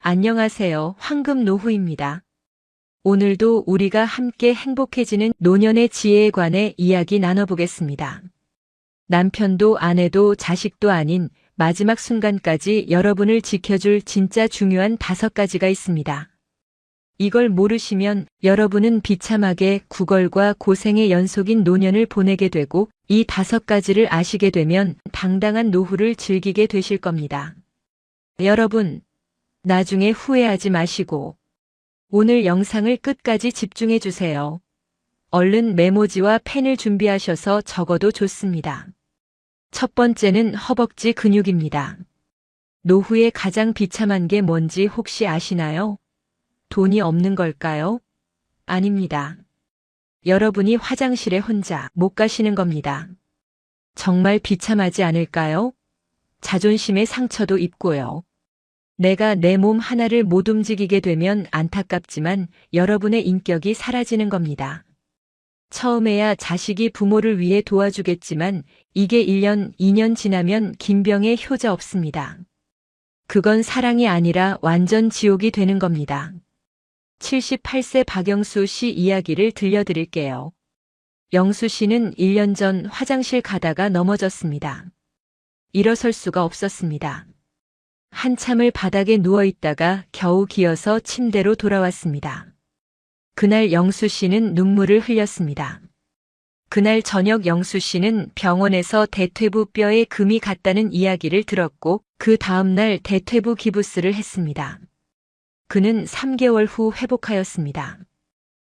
안녕하세요. 황금노후입니다. 오늘도 우리가 함께 행복해지는 노년의 지혜에 관해 이야기 나눠보겠습니다. 남편도 아내도 자식도 아닌 마지막 순간까지 여러분을 지켜줄 진짜 중요한 5가지가 있습니다. 이걸 모르시면 여러분은 비참하게 구걸과 고생의 연속인 노년을 보내게 되고, 이 5가지를 아시게 되면 당당한 노후를 즐기게 되실 겁니다. 여러분, 나중에 후회하지 마시고 오늘 영상을 끝까지 집중해 주세요. 얼른 메모지와 펜을 준비하셔서 적어도 좋습니다. 첫 번째는 허벅지 근육입니다. 노후에 가장 비참한 게 뭔지 혹시 아시나요? 돈이 없는 걸까요? 아닙니다. 여러분이 화장실에 혼자 못 가시는 겁니다. 정말 비참하지 않을까요? 자존심의 상처도 입고요. 내가 내 몸 하나를 못 움직이게 되면 안타깝지만 여러분의 인격이 사라지는 겁니다. 처음에야 자식이 부모를 위해 도와주겠지만 이게 1년, 2년 지나면 김병에 효자 없습니다. 그건 사랑이 아니라 완전 지옥이 되는 겁니다. 78세 박영수 씨 이야기를 들려드릴게요. 영수 씨는 1년 전 화장실 가다가 넘어졌습니다. 일어설 수가 없었습니다. 한참을 바닥에 누워있다가 겨우 기어서 침대로 돌아왔습니다. 그날 영수 씨는 눈물을 흘렸습니다. 그날 저녁 영수 씨는 병원에서 대퇴부 뼈에 금이 갔다는 이야기를 들었고, 그 다음날 대퇴부 기부스를 했습니다. 그는 3개월 후 회복하였습니다.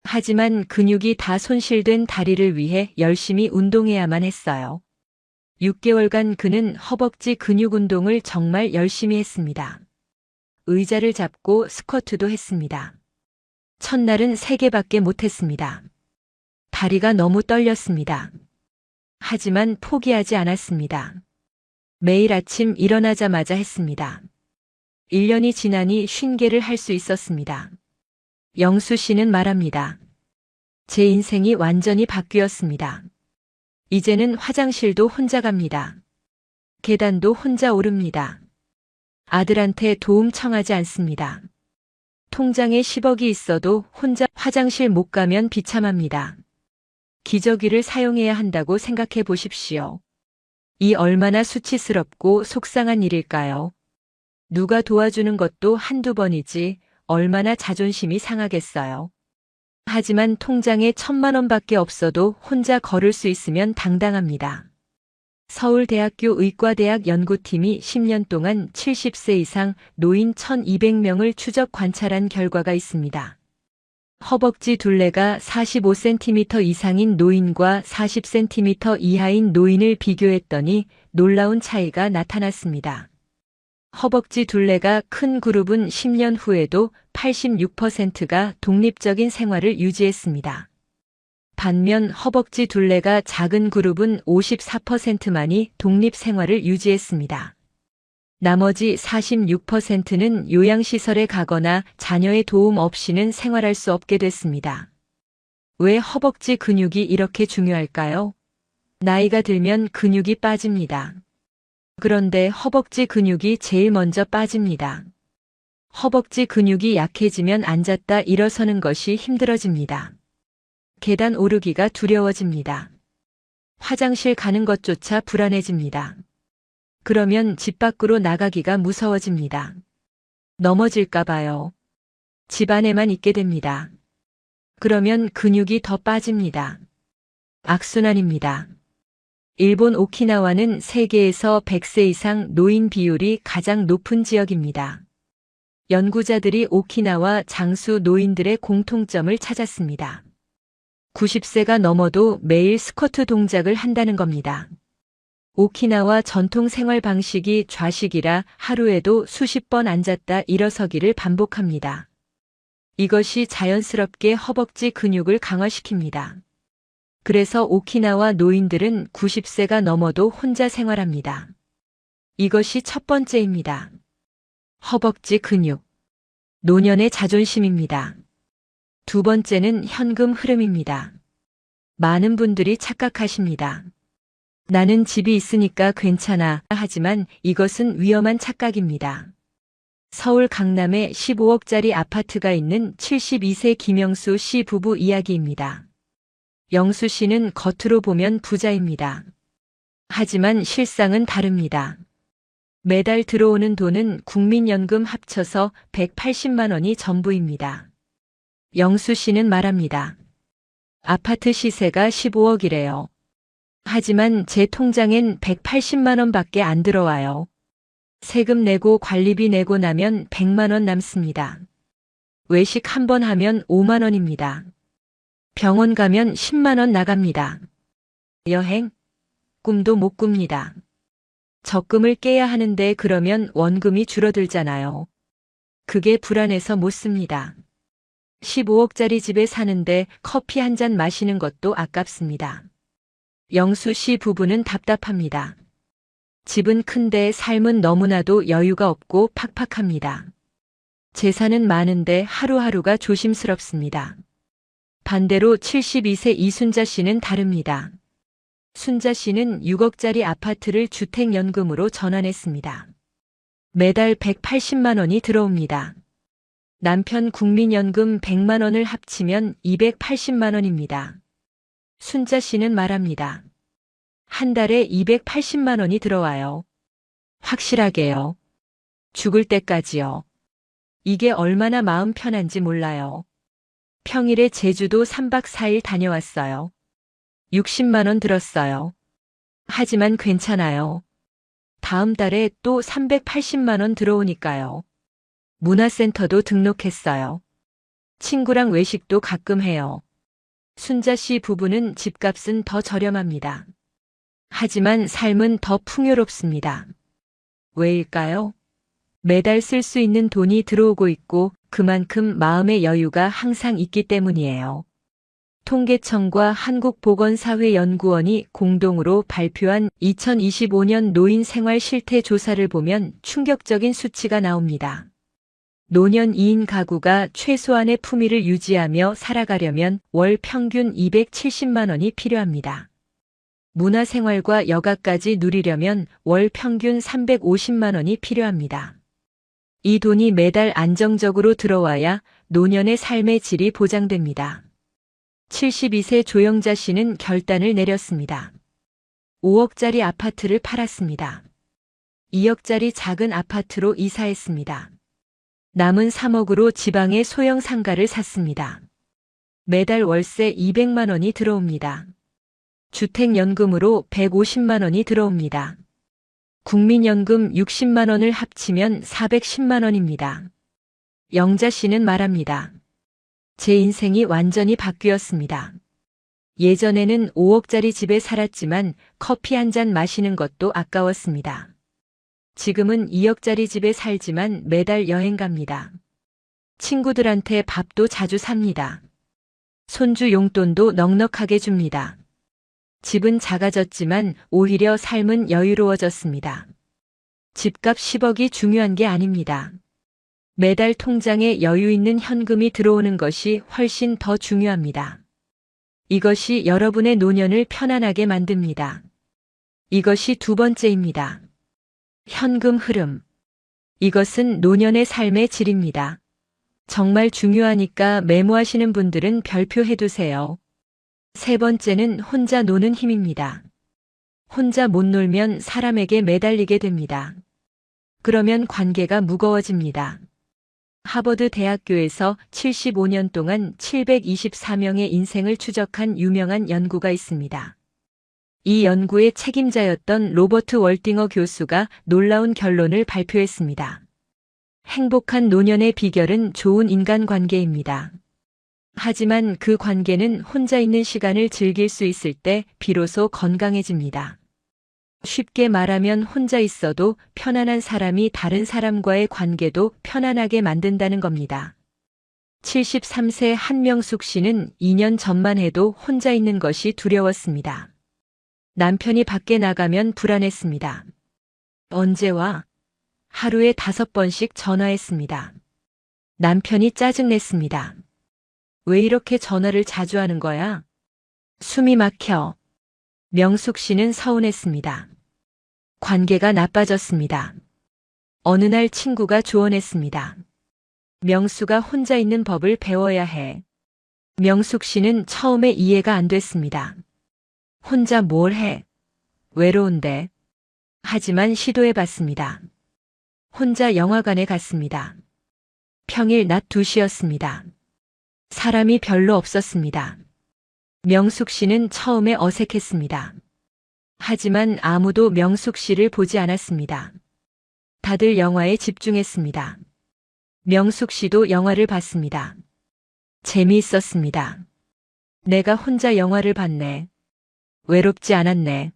하지만 근육이 다 손실된 다리를 위해 열심히 운동해야만 했어요. 6개월간 그는 허벅지 근육 운동을 정말 열심히 했습니다. 의자를 잡고 스쿼트도 했습니다. 첫날은 3개밖에 못했습니다. 다리가 너무 떨렸습니다. 하지만 포기하지 않았습니다. 매일 아침 일어나자마자 했습니다. 1년이 지나니 50개를 할 수 있었습니다. 영수 씨는 말합니다. 제 인생이 완전히 바뀌었습니다. 이제는 화장실도 혼자 갑니다. 계단도 혼자 오릅니다. 아들한테 도움 청하지 않습니다. 통장에 10억이 있어도 혼자 화장실 못 가면 비참합니다. 기저귀를 사용해야 한다고 생각해 보십시오. 이 얼마나 수치스럽고 속상한 일일까요? 누가 도와주는 것도 한두 번이지 얼마나 자존심이 상하겠어요. 하지만 통장에 1,000만 원밖에 없어도 혼자 걸을 수 있으면 당당합니다. 서울대학교 의과대학 연구팀이 10년 동안 70세 이상 노인 1,200명을 추적 관찰한 결과가 있습니다. 허벅지 둘레가 45cm 이상인 노인과 40cm 이하인 노인을 비교했더니 놀라운 차이가 나타났습니다. 허벅지 둘레가 큰 그룹은 10년 후에도 86%가 독립적인 생활을 유지했습니다. 반면 허벅지 둘레가 작은 그룹은 54%만이 독립 생활을 유지했습니다. 나머지 46%는 요양시설에 가거나 자녀의 도움 없이는 생활할 수 없게 됐습니다. 왜 허벅지 근육이 이렇게 중요할까요? 나이가 들면 근육이 빠집니다. 그런데 허벅지 근육이 제일 먼저 빠집니다. 허벅지 근육이 약해지면 앉았다 일어서는 것이 힘들어집니다. 계단 오르기가 두려워집니다. 화장실 가는 것조차 불안해집니다. 그러면 집 밖으로 나가기가 무서워집니다. 넘어질까 봐요. 집 안에만 있게 됩니다. 그러면 근육이 더 빠집니다. 악순환입니다. 일본 오키나와는 세계에서 100세 이상 노인 비율이 가장 높은 지역입니다. 연구자들이 오키나와 장수 노인들의 공통점을 찾았습니다. 90세가 넘어도 매일 스쿼트 동작을 한다는 겁니다. 오키나와 전통 생활 방식이 좌식이라 하루에도 수십 번 앉았다 일어서기를 반복합니다. 이것이 자연스럽게 허벅지 근육을 강화시킵니다. 그래서 오키나와 노인들은 90세가 넘어도 혼자 생활합니다. 이것이 첫 번째입니다. 허벅지 근육. 노년의 자존심입니다. 두 번째는 현금 흐름입니다. 많은 분들이 착각하십니다. 나는 집이 있으니까 괜찮아. 하지만 이것은 위험한 착각입니다. 서울 강남에 15억짜리 아파트가 있는 72세 김영수 씨 부부 이야기입니다. 영수 씨는 겉으로 보면 부자입니다. 하지만 실상은 다릅니다. 매달 들어오는 돈은 국민연금 합쳐서 180만 원이 전부입니다. 영수 씨는 말합니다. 아파트 시세가 15억이래요. 하지만 제 통장엔 180만 원밖에 안 들어와요. 세금 내고 관리비 내고 나면 100만 원 남습니다. 외식 한 번 하면 5만 원입니다. 병원 가면 10만 원 나갑니다. 여행? 꿈도 못 꿉니다. 적금을 깨야 하는데 그러면 원금이 줄어들잖아요. 그게 불안해서 못 씁니다. 15억짜리 집에 사는데 커피 한 잔 마시는 것도 아깝습니다. 영수 씨 부부는 답답합니다. 집은 큰데 삶은 너무나도 여유가 없고 팍팍합니다. 재산은 많은데 하루하루가 조심스럽습니다. 반대로 72세 이순자 씨는 다릅니다. 순자 씨는 6억짜리 아파트를 주택연금으로 전환했습니다. 매달 180만 원이 들어옵니다. 남편 국민연금 100만 원을 합치면 280만 원입니다. 순자 씨는 말합니다. 한 달에 280만 원이 들어와요. 확실하게요. 죽을 때까지요. 이게 얼마나 마음 편한지 몰라요. 평일에 제주도 3박 4일 다녀왔어요. 60만 원 들었어요. 하지만 괜찮아요. 다음 달에 또 380만 원 들어오니까요. 문화센터도 등록했어요. 친구랑 외식도 가끔 해요. 순자 씨 부부는 집값은 더 저렴합니다. 하지만 삶은 더 풍요롭습니다. 왜일까요? 매달 쓸 수 있는 돈이 들어오고 있고 그만큼 마음의 여유가 항상 있기 때문이에요. 통계청과 한국보건사회연구원이 공동으로 발표한 2025년 노인 생활 실태 조사를 보면 충격적인 수치가 나옵니다. 노년 2인 가구가 최소한의 품위를 유지하며 살아가려면 월 평균 270만 원이 필요합니다. 문화생활과 여가까지 누리려면 월 평균 350만 원이 필요합니다. 이 돈이 매달 안정적으로 들어와야 노년의 삶의 질이 보장됩니다. 72세 조영자 씨는 결단을 내렸습니다. 5억짜리 아파트를 팔았습니다. 2억짜리 작은 아파트로 이사했습니다. 남은 3억으로 지방의 소형 상가를 샀습니다. 매달 월세 200만 원이 들어옵니다. 주택연금으로 150만 원이 들어옵니다. 국민연금 60만 원을 합치면 410만 원입니다. 영자 씨는 말합니다. 제 인생이 완전히 바뀌었습니다. 예전에는 5억짜리 집에 살았지만 커피 한 잔 마시는 것도 아까웠습니다. 지금은 2억짜리 집에 살지만 매달 여행 갑니다. 친구들한테 밥도 자주 삽니다. 손주 용돈도 넉넉하게 줍니다. 집은 작아졌지만 오히려 삶은 여유로워졌습니다. 집값 10억이 중요한 게 아닙니다. 매달 통장에 여유 있는 현금이 들어오는 것이 훨씬 더 중요합니다. 이것이 여러분의 노년을 편안하게 만듭니다. 이것이 두 번째입니다. 현금 흐름. 이것은 노년의 삶의 질입니다. 정말 중요하니까 메모하시는 분들은 별표 해두세요. 세 번째는 혼자 노는 힘입니다. 혼자 못 놀면 사람에게 매달리게 됩니다. 그러면 관계가 무거워집니다. 하버드 대학교에서 75년 동안 724명의 인생을 추적한 유명한 연구가 있습니다. 이 연구의 책임자였던 로버트 월딩어 교수가 놀라운 결론을 발표했습니다. 행복한 노년의 비결은 좋은 인간관계입니다. 하지만 그 관계는 혼자 있는 시간을 즐길 수 있을 때 비로소 건강해집니다. 쉽게 말하면 혼자 있어도 편안한 사람이 다른 사람과의 관계도 편안하게 만든다는 겁니다. 73세 한명숙 씨는 2년 전만 해도 혼자 있는 것이 두려웠습니다. 남편이 밖에 나가면 불안했습니다. 언제 와? 하루에 5번씩 전화했습니다. 남편이 짜증냈습니다. 왜 이렇게 전화를 자주 하는 거야? 숨이 막혀. 명숙 씨는 서운했습니다. 관계가 나빠졌습니다. 어느 날 친구가 조언했습니다. 명수가 혼자 있는 법을 배워야 해. 명숙 씨는 처음에 이해가 안 됐습니다. 혼자 뭘 해? 외로운데. 하지만 시도해 봤습니다. 혼자 영화관에 갔습니다. 평일 낮 2시였습니다. 사람이 별로 없었습니다. 명숙 씨는 처음에 어색했습니다. 하지만 아무도 명숙 씨를 보지 않았습니다. 다들 영화에 집중했습니다. 명숙 씨도 영화를 봤습니다. 재미있었습니다. 내가 혼자 영화를 봤네. 외롭지 않았네.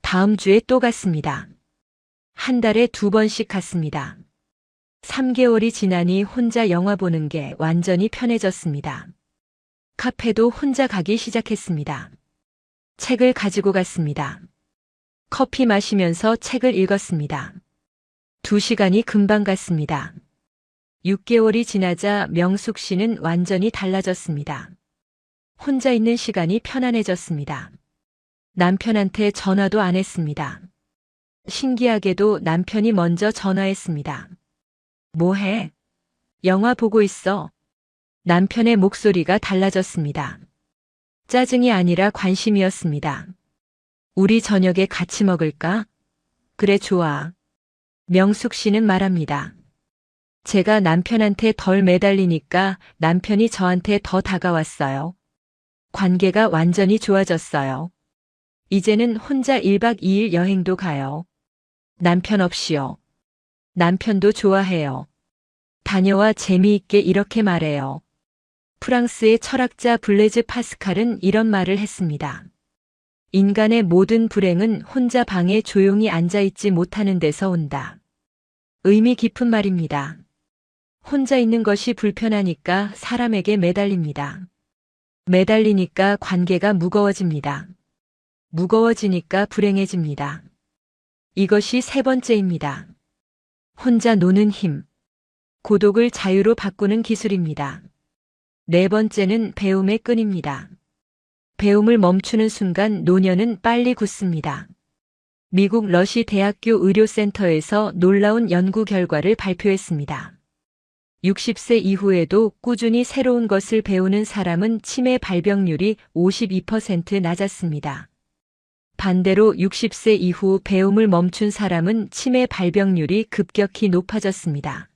다음 주에 또 갔습니다. 한 달에 2번씩 갔습니다. 3개월이 지나니 혼자 영화 보는 게 완전히 편해졌습니다. 카페도 혼자 가기 시작했습니다. 책을 가지고 갔습니다. 커피 마시면서 책을 읽었습니다. 2시간이 금방 갔습니다. 6개월이 지나자 명숙 씨는 완전히 달라졌습니다. 혼자 있는 시간이 편안해졌습니다. 남편한테 전화도 안 했습니다. 신기하게도 남편이 먼저 전화했습니다. 뭐 해? 영화 보고 있어. 남편의 목소리가 달라졌습니다. 짜증이 아니라 관심이었습니다. 우리 저녁에 같이 먹을까? 그래, 좋아. 명숙 씨는 말합니다. 제가 남편한테 덜 매달리니까 남편이 저한테 더 다가왔어요. 관계가 완전히 좋아졌어요. 이제는 혼자 1박 2일 여행도 가요. 남편 없이요. 남편도 좋아해요. 다녀와 재미있게 이렇게 말해요. 프랑스의 철학자 블레즈 파스칼은 이런 말을 했습니다. 인간의 모든 불행은 혼자 방에 조용히 앉아있지 못하는 데서 온다. 의미 깊은 말입니다. 혼자 있는 것이 불편하니까 사람에게 매달립니다. 매달리니까 관계가 무거워집니다. 무거워지니까 불행해집니다. 이것이 3번째입니다. 혼자 노는 힘. 고독을 자유로 바꾸는 기술입니다. 4번째는 배움의 끈입니다. 배움을 멈추는 순간 노년은 빨리 굳습니다. 미국 러시 대학교 의료센터에서 놀라운 연구 결과를 발표했습니다. 60세 이후에도 꾸준히 새로운 것을 배우는 사람은 치매 발병률이 52% 낮았습니다. 반대로 60세 이후 배움을 멈춘 사람은 치매 발병률이 급격히 높아졌습니다.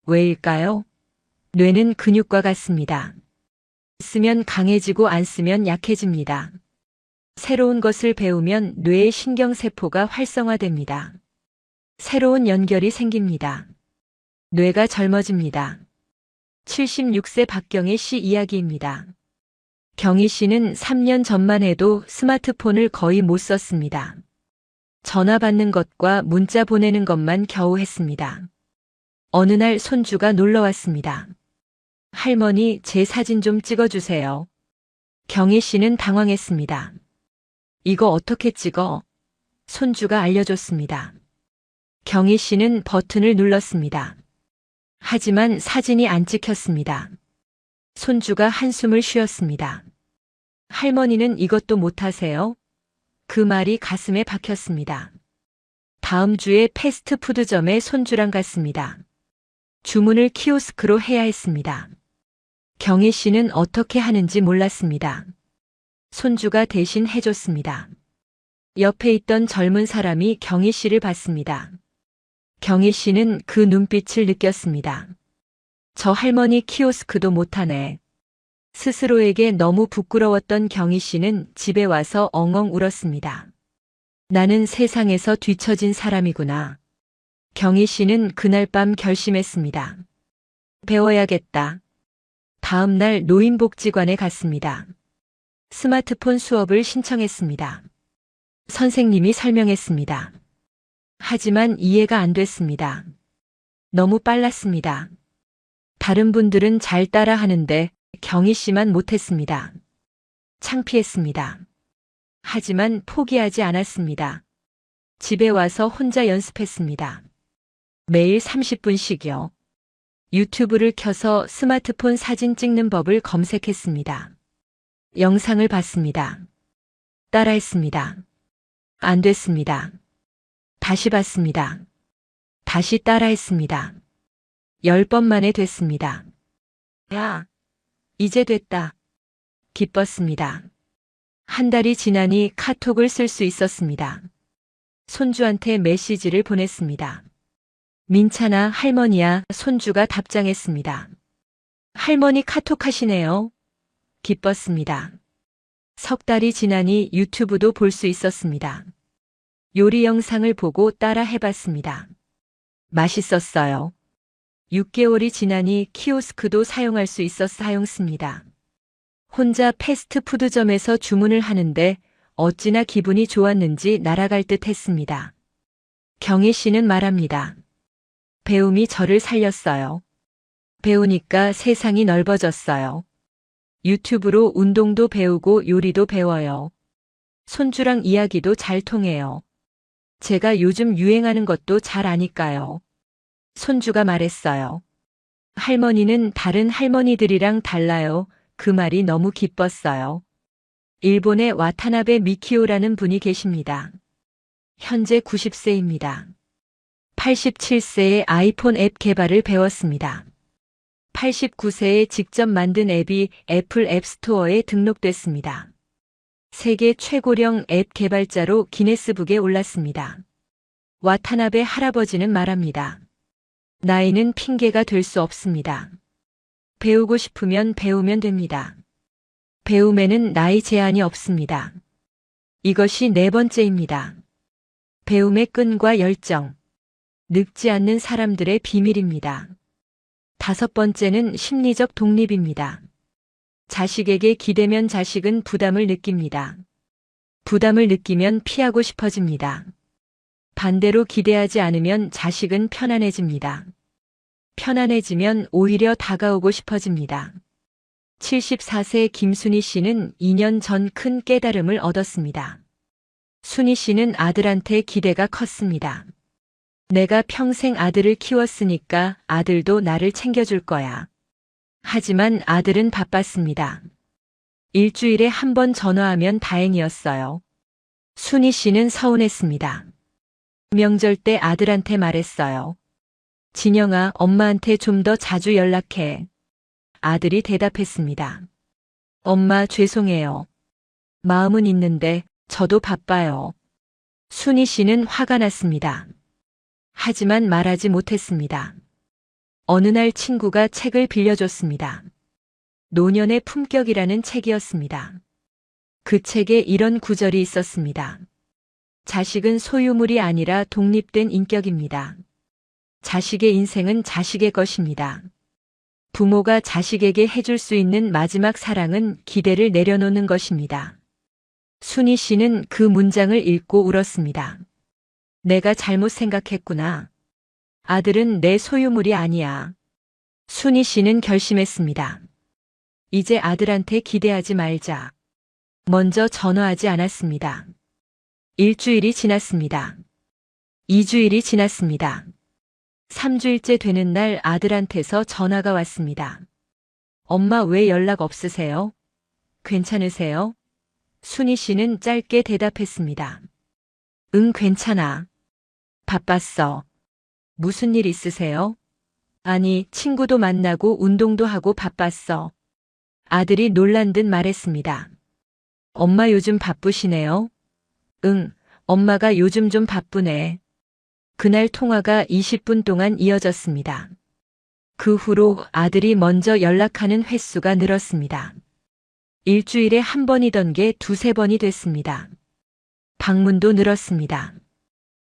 왜일까요? 뇌는 근육과 같습니다. 쓰면 강해지고 안 쓰면 약해집니다. 새로운 것을 배우면 뇌의 신경세포가 활성화됩니다. 새로운 연결이 생깁니다. 뇌가 젊어집니다. 76세 박경희 씨 이야기입니다. 경희 씨는 3년 전만 해도 스마트폰을 거의 못 썼습니다. 전화 받는 것과 문자 보내는 것만 겨우 했습니다. 어느 날 손주가 놀러 왔습니다. 할머니, 제 사진 좀 찍어주세요. 경희 씨는 당황했습니다. 이거 어떻게 찍어? 손주가 알려줬습니다. 경희 씨는 버튼을 눌렀습니다. 하지만 사진이 안 찍혔습니다. 손주가 한숨을 쉬었습니다. 할머니는 이것도 못하세요? 그 말이 가슴에 박혔습니다. 다음 주에 패스트푸드점에 손주랑 갔습니다. 주문을 키오스크로 해야 했습니다. 경희 씨는 어떻게 하는지 몰랐습니다. 손주가 대신 해줬습니다. 옆에 있던 젊은 사람이 경희 씨를 봤습니다. 경희 씨는 그 눈빛을 느꼈습니다. 저 할머니 키오스크도 못하네. 스스로에게 너무 부끄러웠던 경희 씨는 집에 와서 엉엉 울었습니다. 나는 세상에서 뒤처진 사람이구나. 경희 씨는 그날 밤 결심했습니다. 배워야겠다. 다음 날 노인복지관에 갔습니다. 스마트폰 수업을 신청했습니다. 선생님이 설명했습니다. 하지만 이해가 안 됐습니다. 너무 빨랐습니다. 다른 분들은 잘 따라 하는데 경희 씨만 못했습니다. 창피했습니다. 하지만 포기하지 않았습니다. 집에 와서 혼자 연습했습니다. 매일 30분씩요. 유튜브를 켜서 스마트폰 사진 찍는 법을 검색했습니다. 영상을 봤습니다. 따라했습니다. 안 됐습니다. 다시 봤습니다. 다시 따라했습니다. 10번 만에 됐습니다. 야, 이제 됐다. 기뻤습니다. 한 달이 지나니 카톡을 쓸 수 있었습니다. 손주한테 메시지를 보냈습니다. 민찬아, 할머니야, 손주가 답장했습니다. 할머니 카톡 하시네요. 기뻤습니다. 석 달이 지나니 유튜브도 볼 수 있었습니다. 요리 영상을 보고 따라 해봤습니다. 맛있었어요. 6개월이 지나니 키오스크도 사용할 수 있어 사용습니다. 혼자 패스트푸드점에서 주문을 하는데 어찌나 기분이 좋았는지 날아갈 듯 했습니다. 경희 씨는 말합니다. 배움이 저를 살렸어요. 배우니까 세상이 넓어졌어요. 유튜브로 운동도 배우고 요리도 배워요. 손주랑 이야기도 잘 통해요. 제가 요즘 유행하는 것도 잘 아니까요. 손주가 말했어요. 할머니는 다른 할머니들이랑 달라요. 그 말이 너무 기뻤어요. 일본의 와타나베 미키오라는 분이 계십니다. 현재 90세입니다. 87세에 아이폰 앱 개발을 배웠습니다. 89세에 직접 만든 앱이 애플 앱스토어에 등록됐습니다. 세계 최고령 앱 개발자로 기네스북에 올랐습니다. 와타나베 할아버지는 말합니다. 나이는 핑계가 될 수 없습니다. 배우고 싶으면 배우면 됩니다. 배움에는 나이 제한이 없습니다. 이것이 4번째입니다. 배움의 끈과 열정. 늙지 않는 사람들의 비밀입니다. 5번째는 심리적 독립입니다. 자식에게 기대면 자식은 부담을 느낍니다. 부담을 느끼면 피하고 싶어집니다. 반대로 기대하지 않으면 자식은 편안해집니다. 편안해지면 오히려 다가오고 싶어집니다. 74세 김순희 씨는 2년 전 큰 깨달음을 얻었습니다. 순희 씨는 아들한테 기대가 컸습니다. 내가 평생 아들을 키웠으니까 아들도 나를 챙겨줄 거야. 하지만 아들은 바빴습니다. 일주일에 한 번 전화하면 다행이었어요. 순희 씨는 서운했습니다. 명절 때 아들한테 말했어요. 진영아, 엄마한테 좀 더 자주 연락해. 아들이 대답했습니다. 엄마, 죄송해요. 마음은 있는데 저도 바빠요. 순희 씨는 화가 났습니다. 하지만 말하지 못했습니다. 어느 날 친구가 책을 빌려줬습니다. 노년의 품격이라는 책이었습니다. 그 책에 이런 구절이 있었습니다. 자식은 소유물이 아니라 독립된 인격입니다. 자식의 인생은 자식의 것입니다. 부모가 자식에게 해줄 수 있는 마지막 사랑은 기대를 내려놓는 것입니다. 순희 씨는 그 문장을 읽고 울었습니다. 내가 잘못 생각했구나. 아들은 내 소유물이 아니야. 순희 씨는 결심했습니다. 이제 아들한테 기대하지 말자. 먼저 전화하지 않았습니다. 일주일이 지났습니다. 2주일이 지났습니다. 3주일째 되는 날 아들한테서 전화가 왔습니다. 엄마, 왜 연락 없으세요? 괜찮으세요? 순희 씨는 짧게 대답했습니다. 응, 괜찮아. 바빴어. 무슨 일 있으세요? 아니, 친구도 만나고 운동도 하고 바빴어. 아들이 놀란 듯 말했습니다. 엄마 요즘 바쁘시네요? 응, 엄마가 요즘 좀 바쁘네. 그날 통화가 20분 동안 이어졌습니다. 그 후로 아들이 먼저 연락하는 횟수가 늘었습니다. 일주일에 한 번이던 게 2~3번이 됐습니다. 방문도 늘었습니다.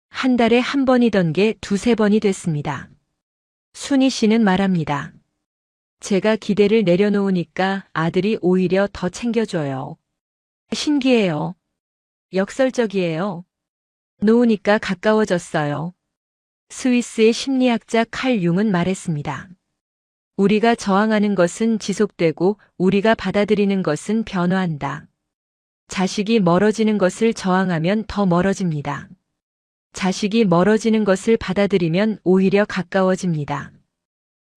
한 달에 한 번이던 게 2~3번이 됐습니다. 순희 씨는 말합니다. 제가 기대를 내려놓으니까 아들이 오히려 더 챙겨줘요. 신기해요. 역설적이에요. 놓으니까 가까워졌어요. 스위스의 심리학자 칼 융은 말했습니다. 우리가 저항하는 것은 지속되고 우리가 받아들이는 것은 변화한다. 자식이 멀어지는 것을 저항하면 더 멀어집니다. 자식이 멀어지는 것을 받아들이면 오히려 가까워집니다.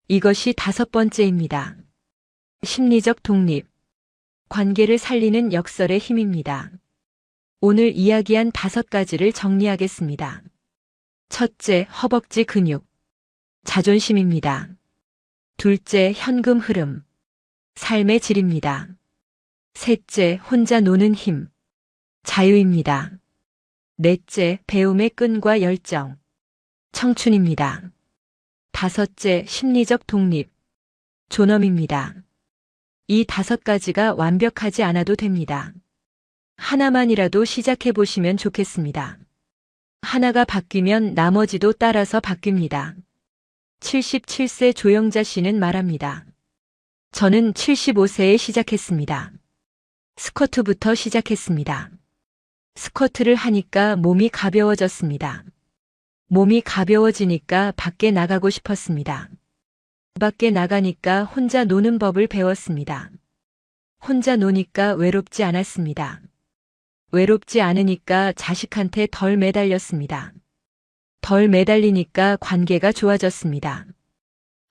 이것이 5번째입니다. 심리적 독립. 관계를 살리는 역설의 힘입니다. 오늘 이야기한 5가지를 정리하겠습니다. 첫째, 허벅지 근육, 자존심입니다. 둘째, 현금 흐름, 삶의 질입니다. 셋째, 혼자 노는 힘, 자유입니다. 넷째, 배움의 끈과 열정, 청춘입니다. 다섯째, 심리적 독립, 존엄입니다. 이 5가지가 완벽하지 않아도 됩니다. 하나만이라도 시작해 보시면 좋겠습니다. 하나가 바뀌면 나머지도 따라서 바뀝니다. 77세 조영자 씨는 말합니다. 저는 75세에 시작했습니다. 스쿼트부터 시작했습니다. 스쿼트를 하니까 몸이 가벼워졌습니다. 몸이 가벼워지니까 밖에 나가고 싶었습니다. 밖에 나가니까 혼자 노는 법을 배웠습니다. 혼자 노니까 외롭지 않았습니다. 외롭지 않으니까 자식한테 덜 매달렸습니다. 덜 매달리니까 관계가 좋아졌습니다.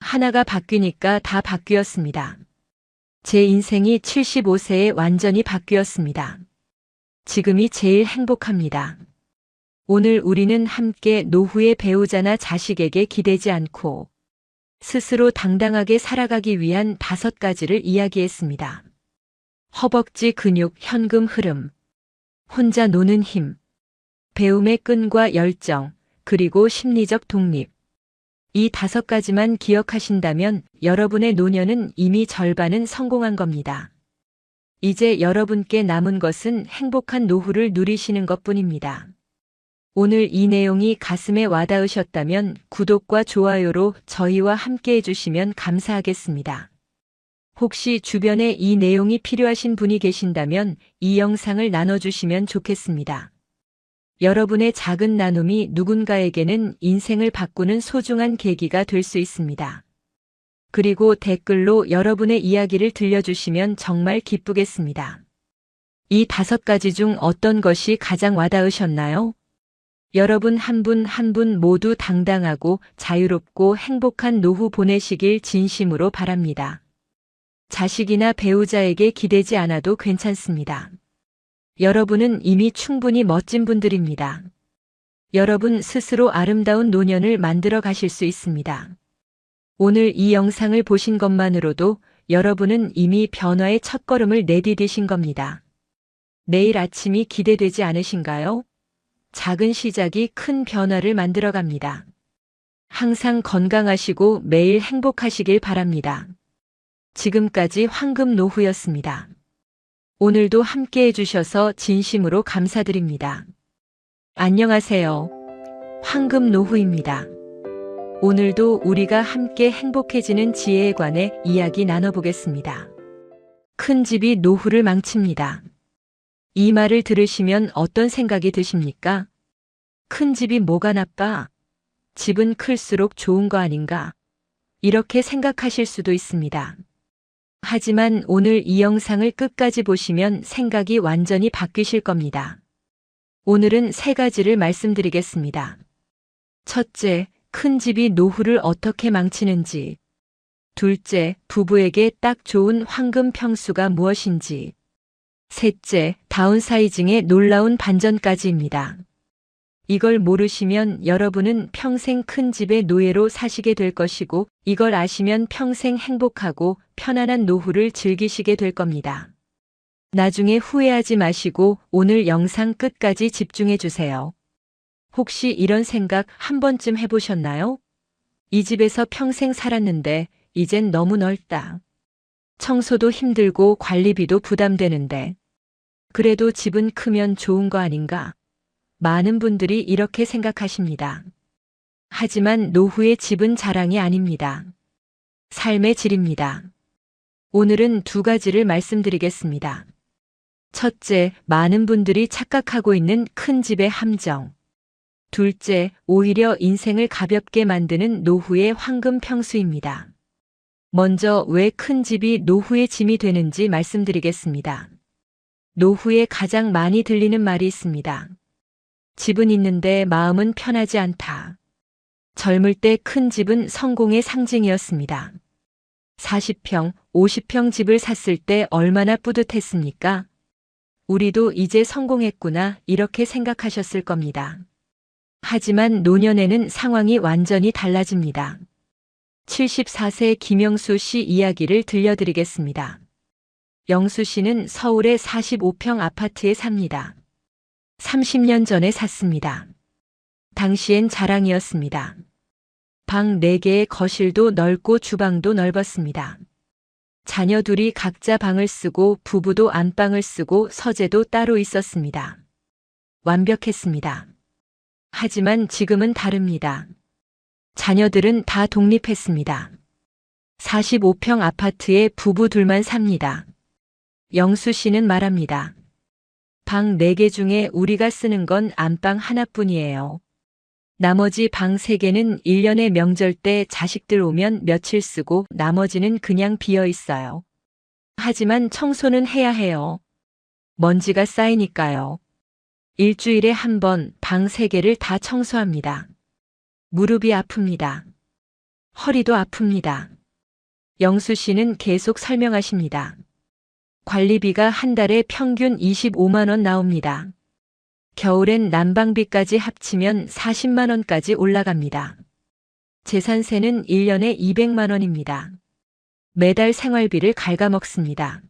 하나가 바뀌니까 다 바뀌었습니다. 제 인생이 75세에 완전히 바뀌었습니다. 지금이 제일 행복합니다. 오늘 우리는 함께 노후의 배우자나 자식에게 기대지 않고 스스로 당당하게 살아가기 위한 5가지를 이야기했습니다. 허벅지 근육, 현금 흐름, 혼자 노는 힘, 배움의 끈과 열정, 그리고 심리적 독립. 이 5가지만 기억하신다면 여러분의 노년은 이미 절반은 성공한 겁니다. 이제 여러분께 남은 것은 행복한 노후를 누리시는 것뿐입니다. 오늘 이 내용이 가슴에 와닿으셨다면 구독과 좋아요로 저희와 함께 해주시면 감사하겠습니다. 혹시 주변에 이 내용이 필요하신 분이 계신다면 이 영상을 나눠주시면 좋겠습니다. 여러분의 작은 나눔이 누군가에게는 인생을 바꾸는 소중한 계기가 될 수 있습니다. 그리고 댓글로 여러분의 이야기를 들려주시면 정말 기쁘겠습니다. 이 5가지 중 어떤 것이 가장 와닿으셨나요? 여러분 한 분 한 분 모두 당당하고 자유롭고 행복한 노후 보내시길 진심으로 바랍니다. 자식이나 배우자에게 기대지 않아도 괜찮습니다. 여러분은 이미 충분히 멋진 분들입니다. 여러분 스스로 아름다운 노년을 만들어 가실 수 있습니다. 오늘 이 영상을 보신 것만으로도 여러분은 이미 변화의 첫걸음을 내디디신 겁니다. 내일 아침이 기대되지 않으신가요? 작은 시작이 큰 변화를 만들어 갑니다. 항상 건강하시고 매일 행복하시길 바랍니다. 지금까지 황금 노후였습니다. 오늘도 함께 해주셔서 진심으로 감사드립니다. 안녕하세요. 황금 노후입니다. 오늘도 우리가 함께 행복해지는 지혜에 관해 이야기 나눠보겠습니다. 큰 집이 노후를 망칩니다. 이 말을 들으시면 어떤 생각이 드십니까? 큰 집이 뭐가 나빠? 집은 클수록 좋은 거 아닌가? 이렇게 생각하실 수도 있습니다. 하지만 오늘 이 영상을 끝까지 보시면 생각이 완전히 바뀌실 겁니다. 오늘은 3가지를 말씀드리겠습니다. 첫째, 큰 집이 노후를 어떻게 망치는지. 둘째, 부부에게 딱 좋은 황금 평수가 무엇인지. 셋째, 다운사이징의 놀라운 반전까지입니다. 이걸 모르시면 여러분은 평생 큰 집의 노예로 사시게 될 것이고 이걸 아시면 평생 행복하고 편안한 노후를 즐기시게 될 겁니다. 나중에 후회하지 마시고 오늘 영상 끝까지 집중해 주세요. 혹시 이런 생각 한 번쯤 해보셨나요? 이 집에서 평생 살았는데 이젠 너무 넓다. 청소도 힘들고 관리비도 부담되는데. 그래도 집은 크면 좋은 거 아닌가? 많은 분들이 이렇게 생각하십니다. 하지만 노후의 집은 자랑이 아닙니다. 삶의 질입니다. 오늘은 2가지를 말씀드리겠습니다. 첫째, 많은 분들이 착각하고 있는 큰 집의 함정. 둘째, 오히려 인생을 가볍게 만드는 노후의 황금 평수입니다. 먼저 왜 큰 집이 노후의 짐이 되는지 말씀드리겠습니다. 노후에 가장 많이 들리는 말이 있습니다. 집은 있는데 마음은 편하지 않다. 젊을 때 큰 집은 성공의 상징이었습니다. 40평, 50평 집을 샀을 때 얼마나 뿌듯했습니까? 우리도 이제 성공했구나 이렇게 생각하셨을 겁니다. 하지만 노년에는 상황이 완전히 달라집니다. 74세 김영수 씨 이야기를 들려드리겠습니다. 영수 씨는 서울의 45평 아파트에 삽니다. 30년 전에 샀습니다. 당시엔 자랑이었습니다. 방 4개의 거실도 넓고 주방도 넓었습니다. 자녀 둘이 각자 방을 쓰고 부부도 안방을 쓰고 서재도 따로 있었습니다. 완벽했습니다. 하지만 지금은 다릅니다. 자녀들은 다 독립했습니다. 45평 아파트에 부부 둘만 삽니다. 영수 씨는 말합니다. 방 4개 중에 우리가 쓰는 건 안방 하나뿐이에요. 나머지 방 3개는 1년에 명절 때 자식들 오면 며칠 쓰고 나머지는 그냥 비어 있어요. 하지만 청소는 해야 해요. 먼지가 쌓이니까요. 일주일에 한 번 방 3개를 다 청소합니다. 무릎이 아픕니다. 허리도 아픕니다. 영수 씨는 계속 설명하십니다. 관리비가 한 달에 평균 25만 원 나옵니다. 겨울엔 난방비까지 합치면 40만 원까지 올라갑니다. 재산세는 1년에 200만 원입니다. 매달 생활비를 갉아먹습니다.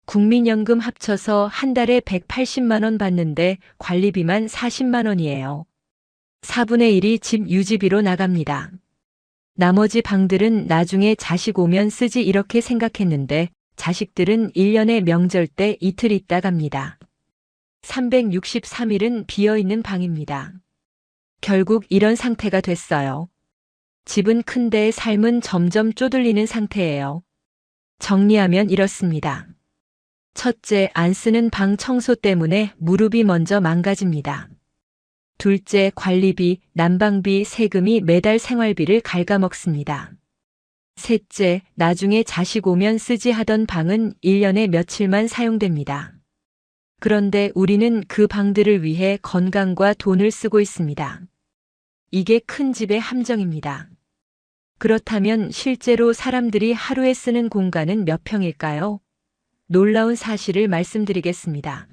국민연금 합쳐서 한 달에 180만 원 받는데 관리비만 40만 원이에요. 4분의 1이 집 유지비로 나갑니다. 나머지 방들은 나중에 자식 오면 쓰지 이렇게 생각했는데 자식들은 1년에 명절 때 이틀 있다 갑니다. 363일은 비어있는 방입니다. 결국 이런 상태가 됐어요. 집은 큰데 삶은 점점 쪼들리는 상태예요. 정리하면 이렇습니다. 첫째, 안 쓰는 방 청소 때문에 무릎이 먼저 망가집니다. 둘째, 관리비, 난방비, 세금이 매달 생활비를 갉아먹습니다. 셋째, 나중에 자식 오면 쓰지 하던 방은 1년에 며칠만 사용됩니다. 그런데 우리는 그 방들을 위해 건강과 돈을 쓰고 있습니다. 이게 큰 집의 함정입니다. 그렇다면 실제로 사람들이 하루에 쓰는 공간은 몇 평일까요? 놀라운 사실을 말씀드리겠습니다.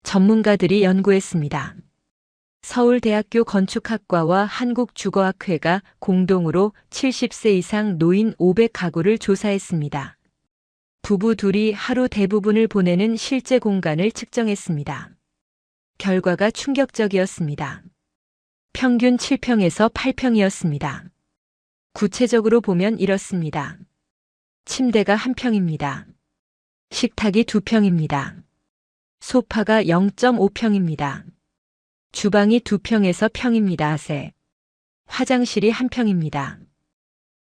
전문가들이 연구했습니다. 서울대학교 건축학과와 한국주거학회가 공동으로 70세 이상 노인 500가구를 조사했습니다. 부부 둘이 하루 대부분을 보내는 실제 공간을 측정했습니다. 결과가 충격적이었습니다. 평균 7평에서 8평이었습니다. 구체적으로 보면 이렇습니다. 침대가 1평입니다. 식탁이 2평입니다. 소파가 0.5평입니다. 주방이 2평에서 평입니다. 화장실이 1평입니다.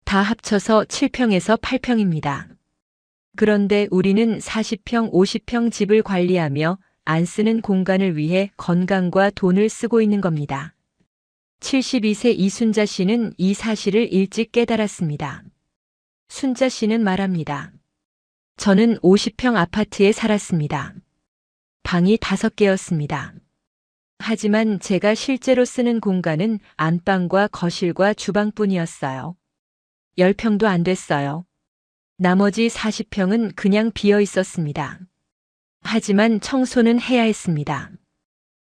다 합쳐서 7평에서 8평입니다. 그런데 우리는 40평, 50평 집을 관리하며 안 쓰는 공간을 위해 건강과 돈을 쓰고 있는 겁니다. 72세 이순자 씨는 이 사실을 일찍 깨달았습니다. 순자 씨는 말합니다. 저는 50평 아파트에 살았습니다. 방이 5개였습니다. 하지만 제가 실제로 쓰는 공간은 안방과 거실과 주방뿐이었어요. 10평도 안 됐어요. 나머지 40평은 그냥 비어 있었습니다. 하지만 청소는 해야 했습니다.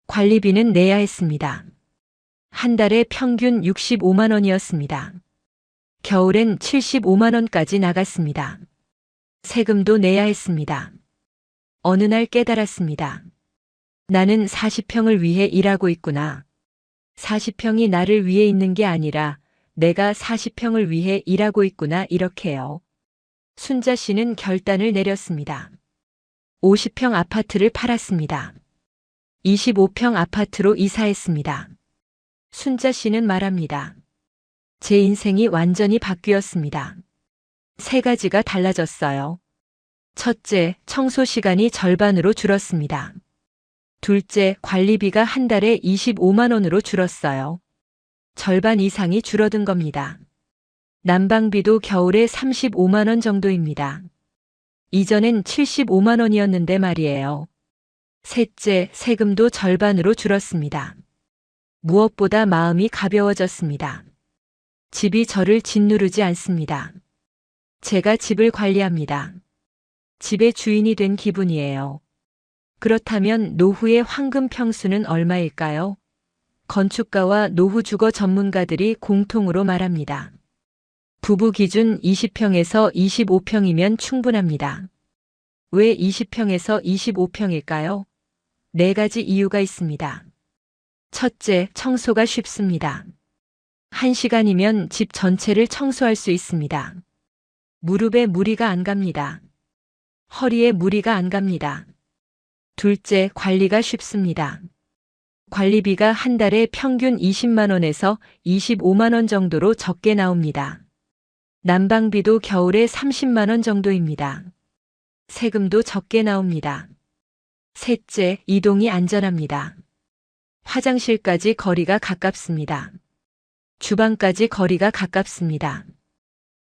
관리비는 내야 했습니다. 한 달에 평균 65만 원이었습니다. 겨울엔 75만 원까지 나갔습니다. 세금도 내야 했습니다. 어느 날 깨달았습니다. 나는 40평을 위해 일하고 있구나. 40평이 나를 위해 있는 게 아니라 내가 40평을 위해 일하고 있구나 이렇게요. 순자 씨는 결단을 내렸습니다. 50평 아파트를 팔았습니다. 25평 아파트로 이사했습니다. 순자 씨는 말합니다. 제 인생이 완전히 바뀌었습니다. 3가지가 달라졌어요. 첫째, 청소 시간이 절반으로 줄었습니다. 둘째, 관리비가 한 달에 25만 원으로 줄었어요. 절반 이상이 줄어든 겁니다. 난방비도 겨울에 35만 원 정도입니다. 이전엔 75만 원이었는데 말이에요. 셋째, 세금도 절반으로 줄었습니다. 무엇보다 마음이 가벼워졌습니다. 집이 저를 짓누르지 않습니다. 제가 집을 관리합니다. 집의 주인이 된 기분이에요. 그렇다면 노후의 황금 평수는 얼마일까요? 건축가와 노후주거 전문가들이 공통으로 말합니다. 부부 기준 20평에서 25평이면 충분합니다. 왜 20평에서 25평일까요? 4가지 이유가 있습니다. 첫째, 청소가 쉽습니다. 1시간이면 집 전체를 청소할 수 있습니다. 무릎에 무리가 안 갑니다. 허리에 무리가 안 갑니다. 둘째, 관리가 쉽습니다. 관리비가 한 달에 평균 20만 원에서 25만 원 정도로 적게 나옵니다. 난방비도 겨울에 30만 원 정도입니다. 세금도 적게 나옵니다. 셋째, 이동이 안전합니다. 화장실까지 거리가 가깝습니다. 주방까지 거리가 가깝습니다.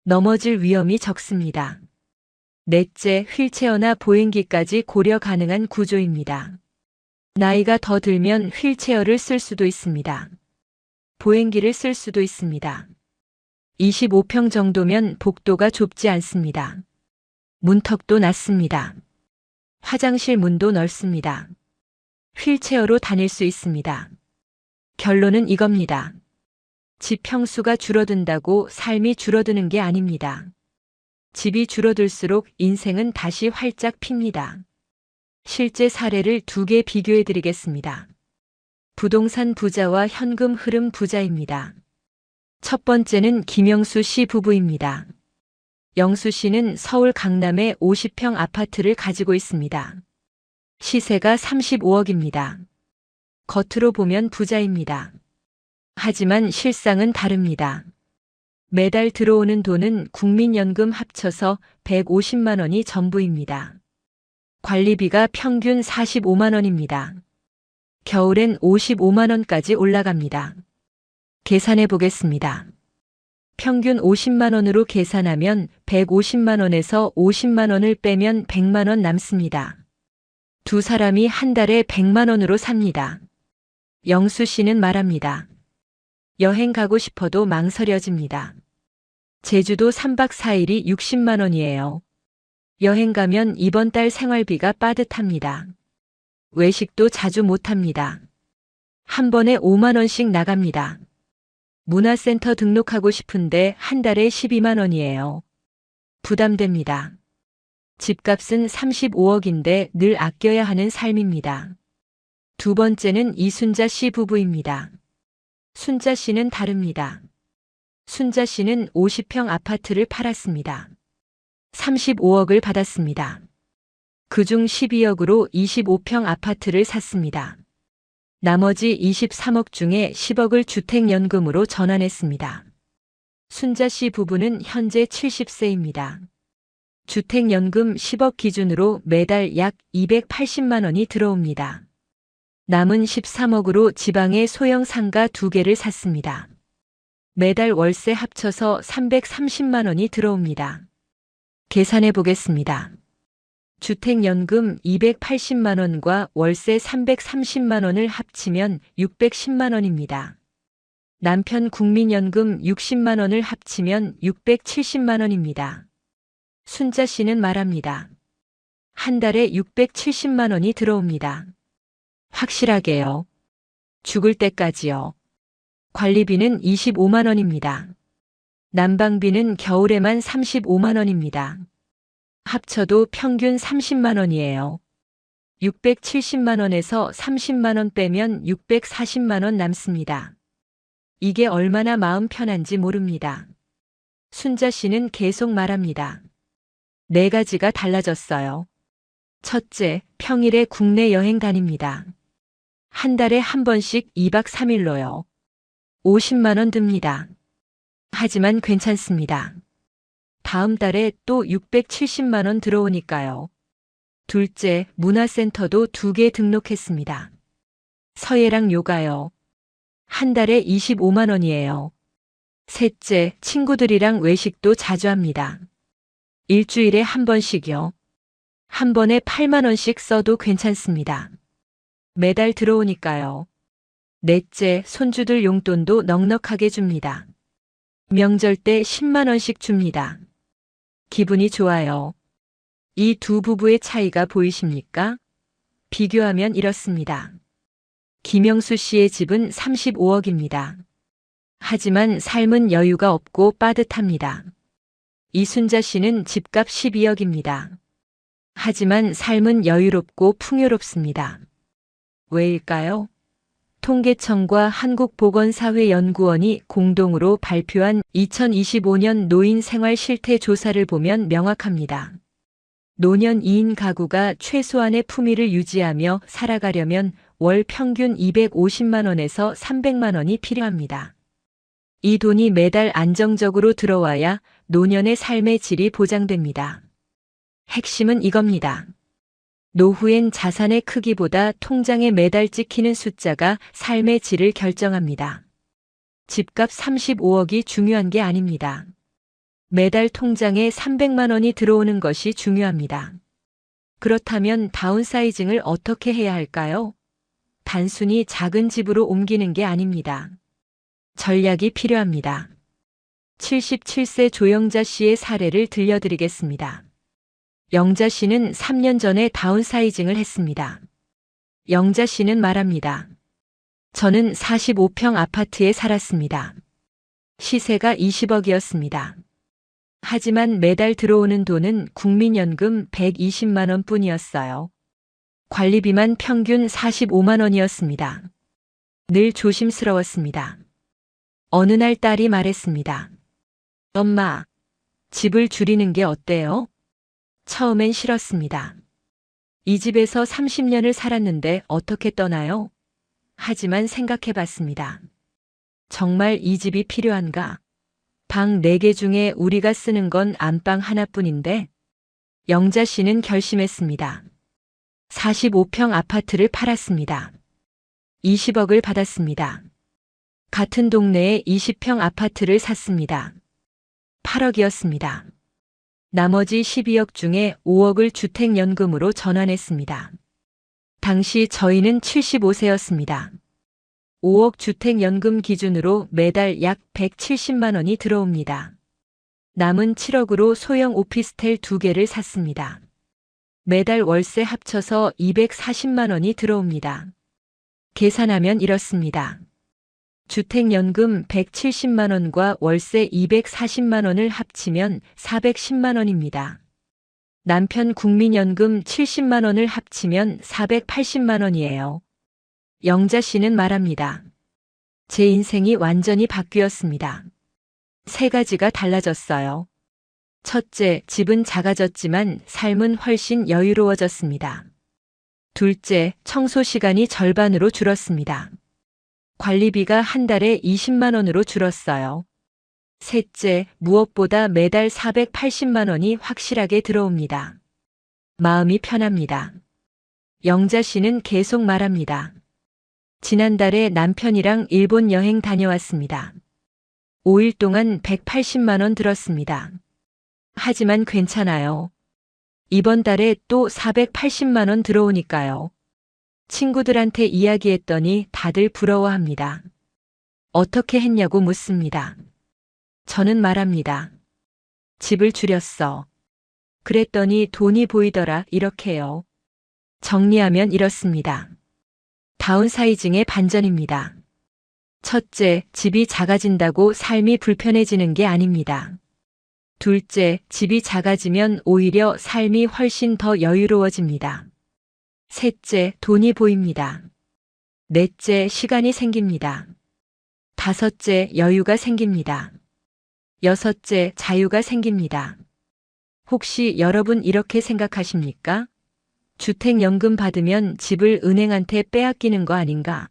넘어질 위험이 적습니다. 넷째, 휠체어나 보행기까지 고려 가능한 구조입니다. 나이가 더 들면 휠체어를 쓸 수도 있습니다. 보행기를 쓸 수도 있습니다. 25평 정도면 복도가 좁지 않습니다. 문턱도 낮습니다. 화장실 문도 넓습니다. 휠체어로 다닐 수 있습니다. 결론은 이겁니다. 집 평수가 줄어든다고 삶이 줄어드는 게 아닙니다. 집이 줄어들수록 인생은 다시 활짝 핍니다. 실제 사례를 2개 비교해 드리겠습니다. 부동산 부자와 현금 흐름 부자입니다. 첫 번째는 김영수 씨 부부입니다. 영수 씨는 서울 강남에 50평 아파트를 가지고 있습니다. 시세가 35억입니다. 겉으로 보면 부자입니다. 하지만 실상은 다릅니다. 매달 들어오는 돈은 국민연금 합쳐서 150만 원이 전부입니다. 관리비가 평균 45만 원입니다. 겨울엔 55만 원까지 올라갑니다. 계산해 보겠습니다. 평균 50만 원으로 계산하면 150만 원에서 50만 원을 빼면 100만 원 남습니다. 두 사람이 한 달에 100만 원으로 삽니다. 영수 씨는 말합니다. 여행 가고 싶어도 망설여집니다. 제주도 3박 4일이 60만 원이에요. 여행 가면 이번 달 생활비가 빠듯합니다. 외식도 자주 못합니다. 한 번에 5만 원씩 나갑니다. 문화센터 등록하고 싶은데 한 달에 12만 원이에요. 부담됩니다. 집값은 35억인데 늘 아껴야 하는 삶입니다. 두 번째는 이순자 씨 부부입니다. 순자 씨는 다릅니다. 순자 씨는 50평 아파트를 팔았습니다. 35억을 받았습니다. 그중 12억으로 25평 아파트를 샀습니다. 나머지 23억 중에 10억을 주택연금으로 전환했습니다. 순자 씨 부부는 현재 70세입니다. 주택연금 10억 기준으로 매달 약 280만 원이 들어옵니다. 남은 13억으로 지방에 소형 상가 2개를 샀습니다. 매달 월세 합쳐서 330만 원이 들어옵니다. 계산해 보겠습니다. 주택연금 280만 원과 월세 330만 원을 합치면 610만 원입니다. 남편 국민연금 60만 원을 합치면 670만 원입니다. 순자 씨는 말합니다. 한 달에 670만 원이 들어옵니다. 확실하게요. 죽을 때까지요. 관리비는 25만 원입니다. 난방비는 겨울에만 35만 원입니다. 합쳐도 평균 30만 원이에요. 670만 원에서 30만 원 빼면 640만 원 남습니다. 이게 얼마나 마음 편한지 모릅니다. 순자 씨는 계속 말합니다. 4가지가 달라졌어요. 첫째, 평일에 국내 여행 다닙니다. 한 달에 한 번씩 2박 3일로요. 50만 원 듭니다. 하지만 괜찮습니다. 다음 달에 또 670만 원 들어오니까요. 둘째, 문화센터도 2개 등록했습니다. 서예랑 요가요. 한 달에 25만 원이에요. 셋째, 친구들이랑 외식도 자주 합니다. 일주일에 한 번씩요. 한 번에 8만 원씩 써도 괜찮습니다. 매달 들어오니까요. 넷째, 손주들 용돈도 넉넉하게 줍니다. 명절 때 10만 원씩 줍니다. 기분이 좋아요. 이 두 부부의 차이가 보이십니까? 비교하면 이렇습니다. 김영수 씨의 집은 35억입니다. 하지만 삶은 여유가 없고 빠듯합니다. 이순자 씨는 집값 12억입니다. 하지만 삶은 여유롭고 풍요롭습니다. 왜일까요? 통계청과 한국보건사회연구원이 공동으로 발표한 2025년 노인 생활 실태 조사를 보면 명확합니다. 노년 2인 가구가 최소한의 품위를 유지하며 살아가려면 월 평균 250만 원에서 300만 원이 필요합니다. 이 돈이 매달 안정적으로 들어와야 노년의 삶의 질이 보장됩니다. 핵심은 이겁니다. 노후엔 자산의 크기보다 통장에 매달 찍히는 숫자가 삶의 질을 결정합니다. 집값 35억이 중요한 게 아닙니다. 매달 통장에 300만 원이 들어오는 것이 중요합니다. 그렇다면 다운사이징을 어떻게 해야 할까요? 단순히 작은 집으로 옮기는 게 아닙니다. 전략이 필요합니다. 77세 조영자 씨의 사례를 들려드리겠습니다. 영자 씨는 3년 전에 다운사이징을 했습니다. 영자 씨는 말합니다. 저는 45평 아파트에 살았습니다. 시세가 20억이었습니다. 하지만 매달 들어오는 돈은 국민연금 120만 원 뿐이었어요. 관리비만 평균 45만 원이었습니다. 늘 조심스러웠습니다. 어느 날 딸이 말했습니다. 엄마, 집을 줄이는 게 어때요? 처음엔 싫었습니다. 이 집에서 30년을 살았는데 어떻게 떠나요? 하지만 생각해 봤습니다. 정말 이 집이 필요한가? 방 4개 중에 우리가 쓰는 건 안방 하나뿐인데 영자 씨는 결심했습니다. 45평 아파트를 팔았습니다. 20억을 받았습니다. 같은 동네에 20평 아파트를 샀습니다. 8억이었습니다. 나머지 12억 중에 5억을 주택연금으로 전환했습니다. 당시 저희는 75세였습니다. 5억 주택연금 기준으로 매달 약 170만 원이 들어옵니다. 남은 7억으로 소형 오피스텔 2개를 샀습니다. 매달 월세 합쳐서 240만 원이 들어옵니다. 계산하면 이렇습니다. 주택연금 170만 원과 월세 240만 원을 합치면 410만 원입니다. 남편 국민연금 70만 원을 합치면 480만 원이에요. 영자 씨는 말합니다. 제 인생이 완전히 바뀌었습니다. 3가지가 달라졌어요. 첫째, 집은 작아졌지만 삶은 훨씬 여유로워졌습니다. 둘째, 청소 시간이 절반으로 줄었습니다. 관리비가 한 달에 20만 원으로 줄었어요. 셋째, 무엇보다 매달 480만 원이 확실하게 들어옵니다. 마음이 편합니다. 영자 씨는 계속 말합니다. 지난달에 남편이랑 일본 여행 다녀왔습니다. 5일 동안 180만 원 들었습니다. 하지만 괜찮아요. 이번 달에 또 480만 원 들어오니까요. 친구들한테 이야기했더니 다들 부러워합니다. 어떻게 했냐고 묻습니다. 저는 말합니다. 집을 줄였어. 그랬더니 돈이 보이더라 이렇게요. 정리하면 이렇습니다. 다운사이징의 반전입니다. 첫째, 집이 작아진다고 삶이 불편해지는 게 아닙니다. 둘째, 집이 작아지면 오히려 삶이 훨씬 더 여유로워집니다. 셋째, 돈이 보입니다. 넷째, 시간이 생깁니다. 다섯째, 여유가 생깁니다. 여섯째, 자유가 생깁니다. 혹시 여러분 이렇게 생각하십니까? 주택연금 받으면 집을 은행한테 빼앗기는 거 아닌가?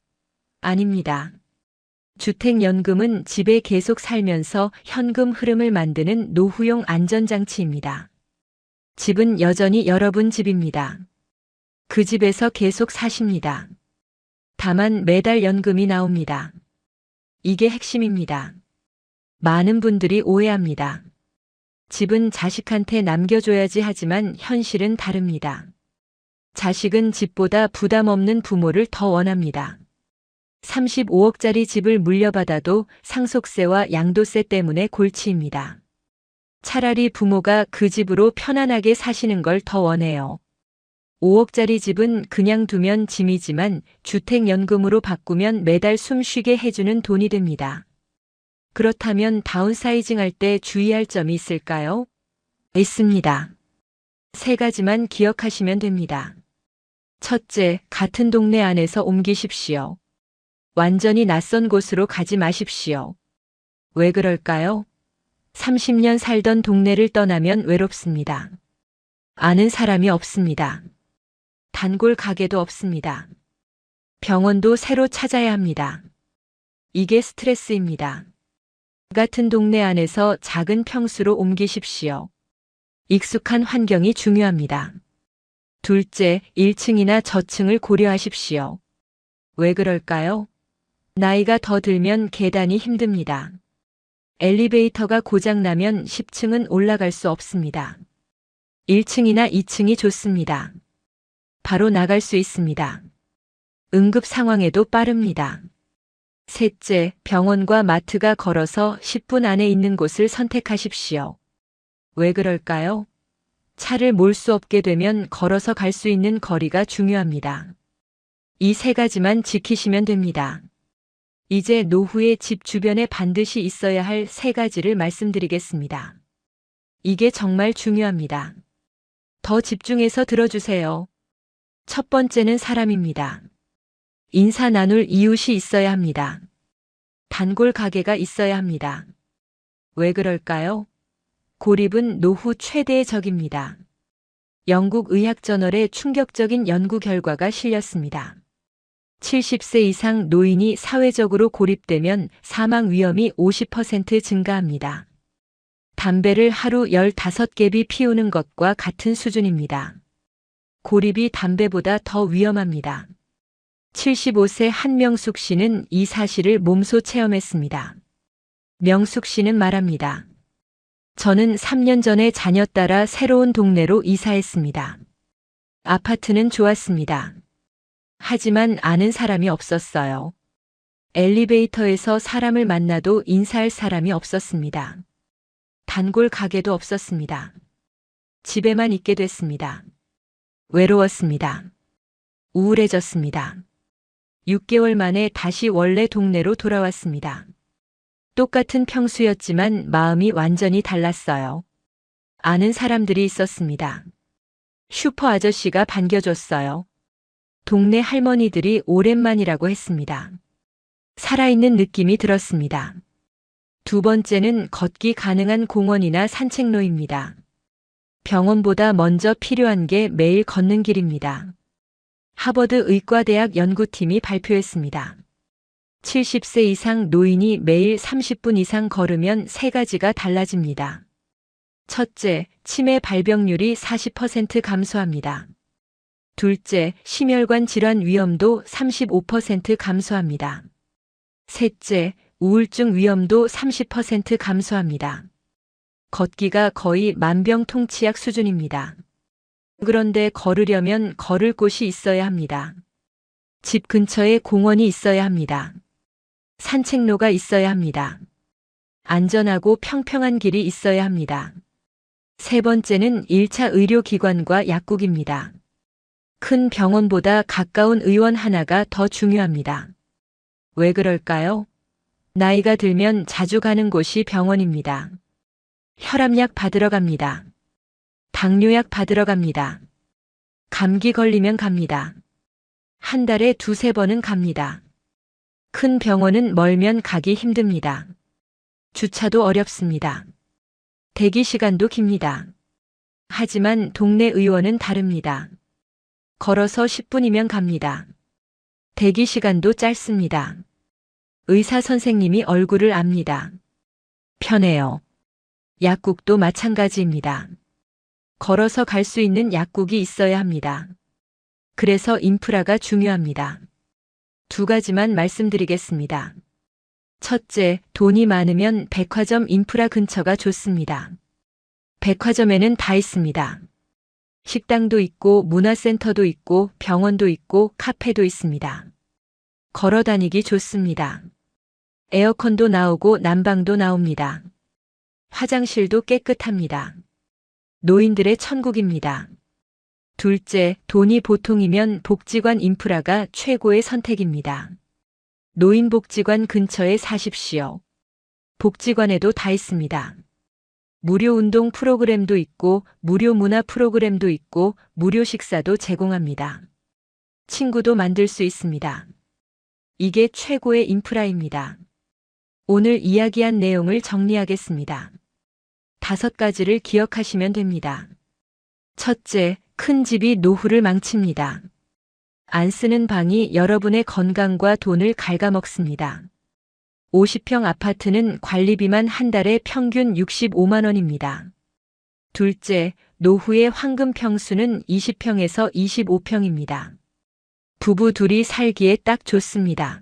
아닙니다. 주택연금은 집에 계속 살면서 현금 흐름을 만드는 노후용 안전장치입니다. 집은 여전히 여러분 집입니다. 그 집에서 계속 사십니다. 다만 매달 연금이 나옵니다. 이게 핵심입니다. 많은 분들이 오해합니다. 집은 자식한테 남겨줘야지 하지만 현실은 다릅니다. 자식은 집보다 부담 없는 부모를 더 원합니다. 35억짜리 집을 물려받아도 상속세와 양도세 때문에 골치입니다. 차라리 부모가 그 집으로 편안하게 사시는 걸 더 원해요. 5억짜리 집은 그냥 두면 짐이지만 주택연금으로 바꾸면 매달 숨 쉬게 해주는 돈이 됩니다. 그렇다면 다운사이징 할 때 주의할 점이 있을까요? 있습니다. 세 가지만 기억하시면 됩니다. 첫째, 같은 동네 안에서 옮기십시오. 완전히 낯선 곳으로 가지 마십시오. 왜 그럴까요? 30년 살던 동네를 떠나면 외롭습니다. 아는 사람이 없습니다. 단골 가게도 없습니다. 병원도 새로 찾아야 합니다. 이게 스트레스입니다. 같은 동네 안에서 작은 평수로 옮기십시오. 익숙한 환경이 중요합니다. 둘째, 1층이나 저층을 고려하십시오. 왜 그럴까요? 나이가 더 들면 계단이 힘듭니다. 엘리베이터가 고장나면 10층은 올라갈 수 없습니다. 1층이나 2층이 좋습니다. 바로 나갈 수 있습니다. 응급 상황에도 빠릅니다. 셋째, 병원과 마트가 걸어서 10분 안에 있는 곳을 선택하십시오. 왜 그럴까요? 차를 몰 수 없게 되면 걸어서 갈 수 있는 거리가 중요합니다. 이 세 가지만 지키시면 됩니다. 이제 노후에 집 주변에 반드시 있어야 할 세 가지를 말씀드리겠습니다. 이게 정말 중요합니다. 더 집중해서 들어주세요. 첫 번째는 사람입니다. 인사 나눌 이웃이 있어야 합니다. 단골 가게가 있어야 합니다. 왜 그럴까요? 고립은 노후 최대의 적입니다. 영국 의학저널에 충격적인 연구 결과가 실렸습니다. 70세 이상 노인이 사회적으로 고립되면 사망 위험이 50% 증가합니다. 담배를 하루 15갭이 피우는 것과 같은 수준입니다. 고립이 담배보다 더 위험합니다. 75세 한명숙 씨는 이 사실을 몸소 체험했습니다. 명숙 씨는 말합니다. 저는 3년 전에 자녀 따라 새로운 동네로 이사했습니다. 아파트는 좋았습니다. 하지만 아는 사람이 없었어요. 엘리베이터에서 사람을 만나도 인사할 사람이 없었습니다. 단골 가게도 없었습니다. 집에만 있게 됐습니다. 외로웠습니다. 우울해졌습니다. 6개월 만에 다시 원래 동네로 돌아왔습니다. 똑같은 평수였지만 마음이 완전히 달랐어요. 아는 사람들이 있었습니다. 슈퍼 아저씨가 반겨줬어요. 동네 할머니들이 오랜만이라고 했습니다. 살아있는 느낌이 들었습니다. 두 번째는 걷기 가능한 공원이나 산책로입니다. 병원보다 먼저 필요한 게 매일 걷는 길입니다. 하버드 의과대학 연구팀이 발표했습니다. 70세 이상 노인이 매일 30분 이상 걸으면 세 가지가 달라집니다. 첫째, 치매 발병률이 40% 감소합니다. 둘째, 심혈관 질환 위험도 35% 감소합니다. 셋째, 우울증 위험도 30% 감소합니다. 걷기가 거의 만병통치약 수준입니다. 그런데 걸으려면 걸을 곳이 있어야 합니다. 집 근처에 공원이 있어야 합니다. 산책로가 있어야 합니다. 안전하고 평평한 길이 있어야 합니다. 세 번째는 1차 의료기관과 약국입니다. 큰 병원보다 가까운 의원 하나가 더 중요합니다. 왜 그럴까요? 나이가 들면 자주 가는 곳이 병원입니다. 혈압약 받으러 갑니다. 당뇨약 받으러 갑니다. 감기 걸리면 갑니다. 한 달에 2~3번은 갑니다. 큰 병원은 멀면 가기 힘듭니다. 주차도 어렵습니다. 대기 시간도 깁니다. 하지만 동네 의원은 다릅니다. 걸어서 10분이면 갑니다. 대기 시간도 짧습니다. 의사 선생님이 얼굴을 압니다. 편해요. 약국도 마찬가지입니다. 걸어서 갈 수 있는 약국이 있어야 합니다. 그래서 인프라가 중요합니다. 두 가지만 말씀드리겠습니다. 첫째, 돈이 많으면 백화점 인프라 근처가 좋습니다. 백화점에는 다 있습니다. 식당도 있고 문화센터도 있고 병원도 있고 카페도 있습니다. 걸어 다니기 좋습니다. 에어컨도 나오고 난방도 나옵니다. 화장실도 깨끗합니다. 노인들의 천국입니다. 둘째, 돈이 보통이면 복지관 인프라가 최고의 선택입니다. 노인복지관 근처에 사십시오. 복지관에도 다 있습니다. 무료 운동 프로그램도 있고, 무료 문화 프로그램도 있고, 무료 식사도 제공합니다. 친구도 만들 수 있습니다. 이게 최고의 인프라입니다. 오늘 이야기한 내용을 정리하겠습니다. 5가지를 기억하시면 됩니다. 첫째, 큰 집이 노후를 망칩니다. 안 쓰는 방이 여러분의 건강과 돈을 갉아먹습니다. 50평 아파트는 관리비만 한 달에 평균 65만 원입니다. 둘째, 노후의 황금 평수는 20평에서 25평입니다. 부부 둘이 살기에 딱 좋습니다.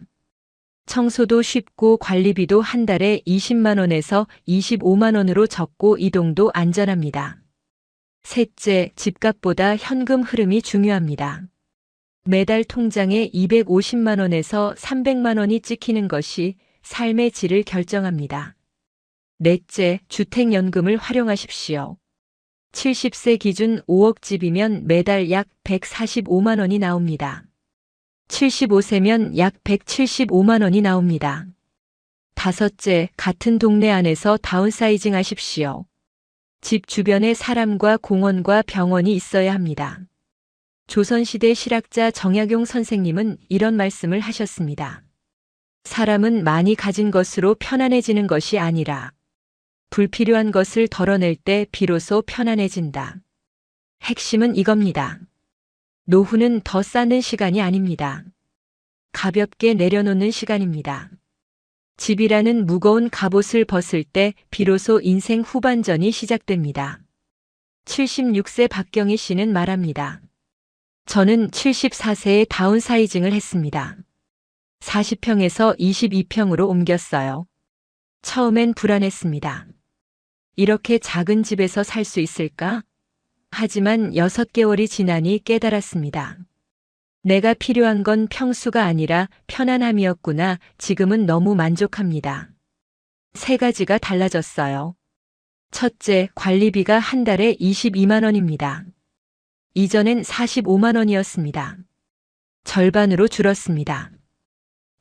청소도 쉽고 관리비도 한 달에 20만 원에서 25만 원으로 적고 이동도 안전합니다. 셋째, 집값보다 현금 흐름이 중요합니다. 매달 통장에 250만 원에서 300만 원이 찍히는 것이 삶의 질을 결정합니다. 넷째, 주택연금을 활용하십시오. 70세 기준 5억 집이면 매달 약 145만 원이 나옵니다. 75세면 약 175만 원이 나옵니다. 다섯째, 같은 동네 안에서 다운사이징 하십시오. 집 주변에 사람과 공원과 병원이 있어야 합니다. 조선시대 실학자 정약용 선생님은 이런 말씀을 하셨습니다. 사람은 많이 가진 것으로 편안해지는 것이 아니라 불필요한 것을 덜어낼 때 비로소 편안해진다. 핵심은 이겁니다. 노후는 더 쌓는 시간이 아닙니다. 가볍게 내려놓는 시간입니다. 집이라는 무거운 갑옷을 벗을 때 비로소 인생 후반전이 시작됩니다. 76세 박경희 씨는 말합니다. 저는 74세에 다운사이징을 했습니다. 40평에서 22평으로 옮겼어요. 처음엔 불안했습니다. 이렇게 작은 집에서 살 수 있을까? 하지만 6개월이 지나니 깨달았습니다. 내가 필요한 건 평수가 아니라 편안함이었구나. 지금은 너무 만족합니다. 3가지가 달라졌어요. 첫째, 관리비가 한 달에 22만 원입니다. 이전엔 45만 원이었습니다. 절반으로 줄었습니다.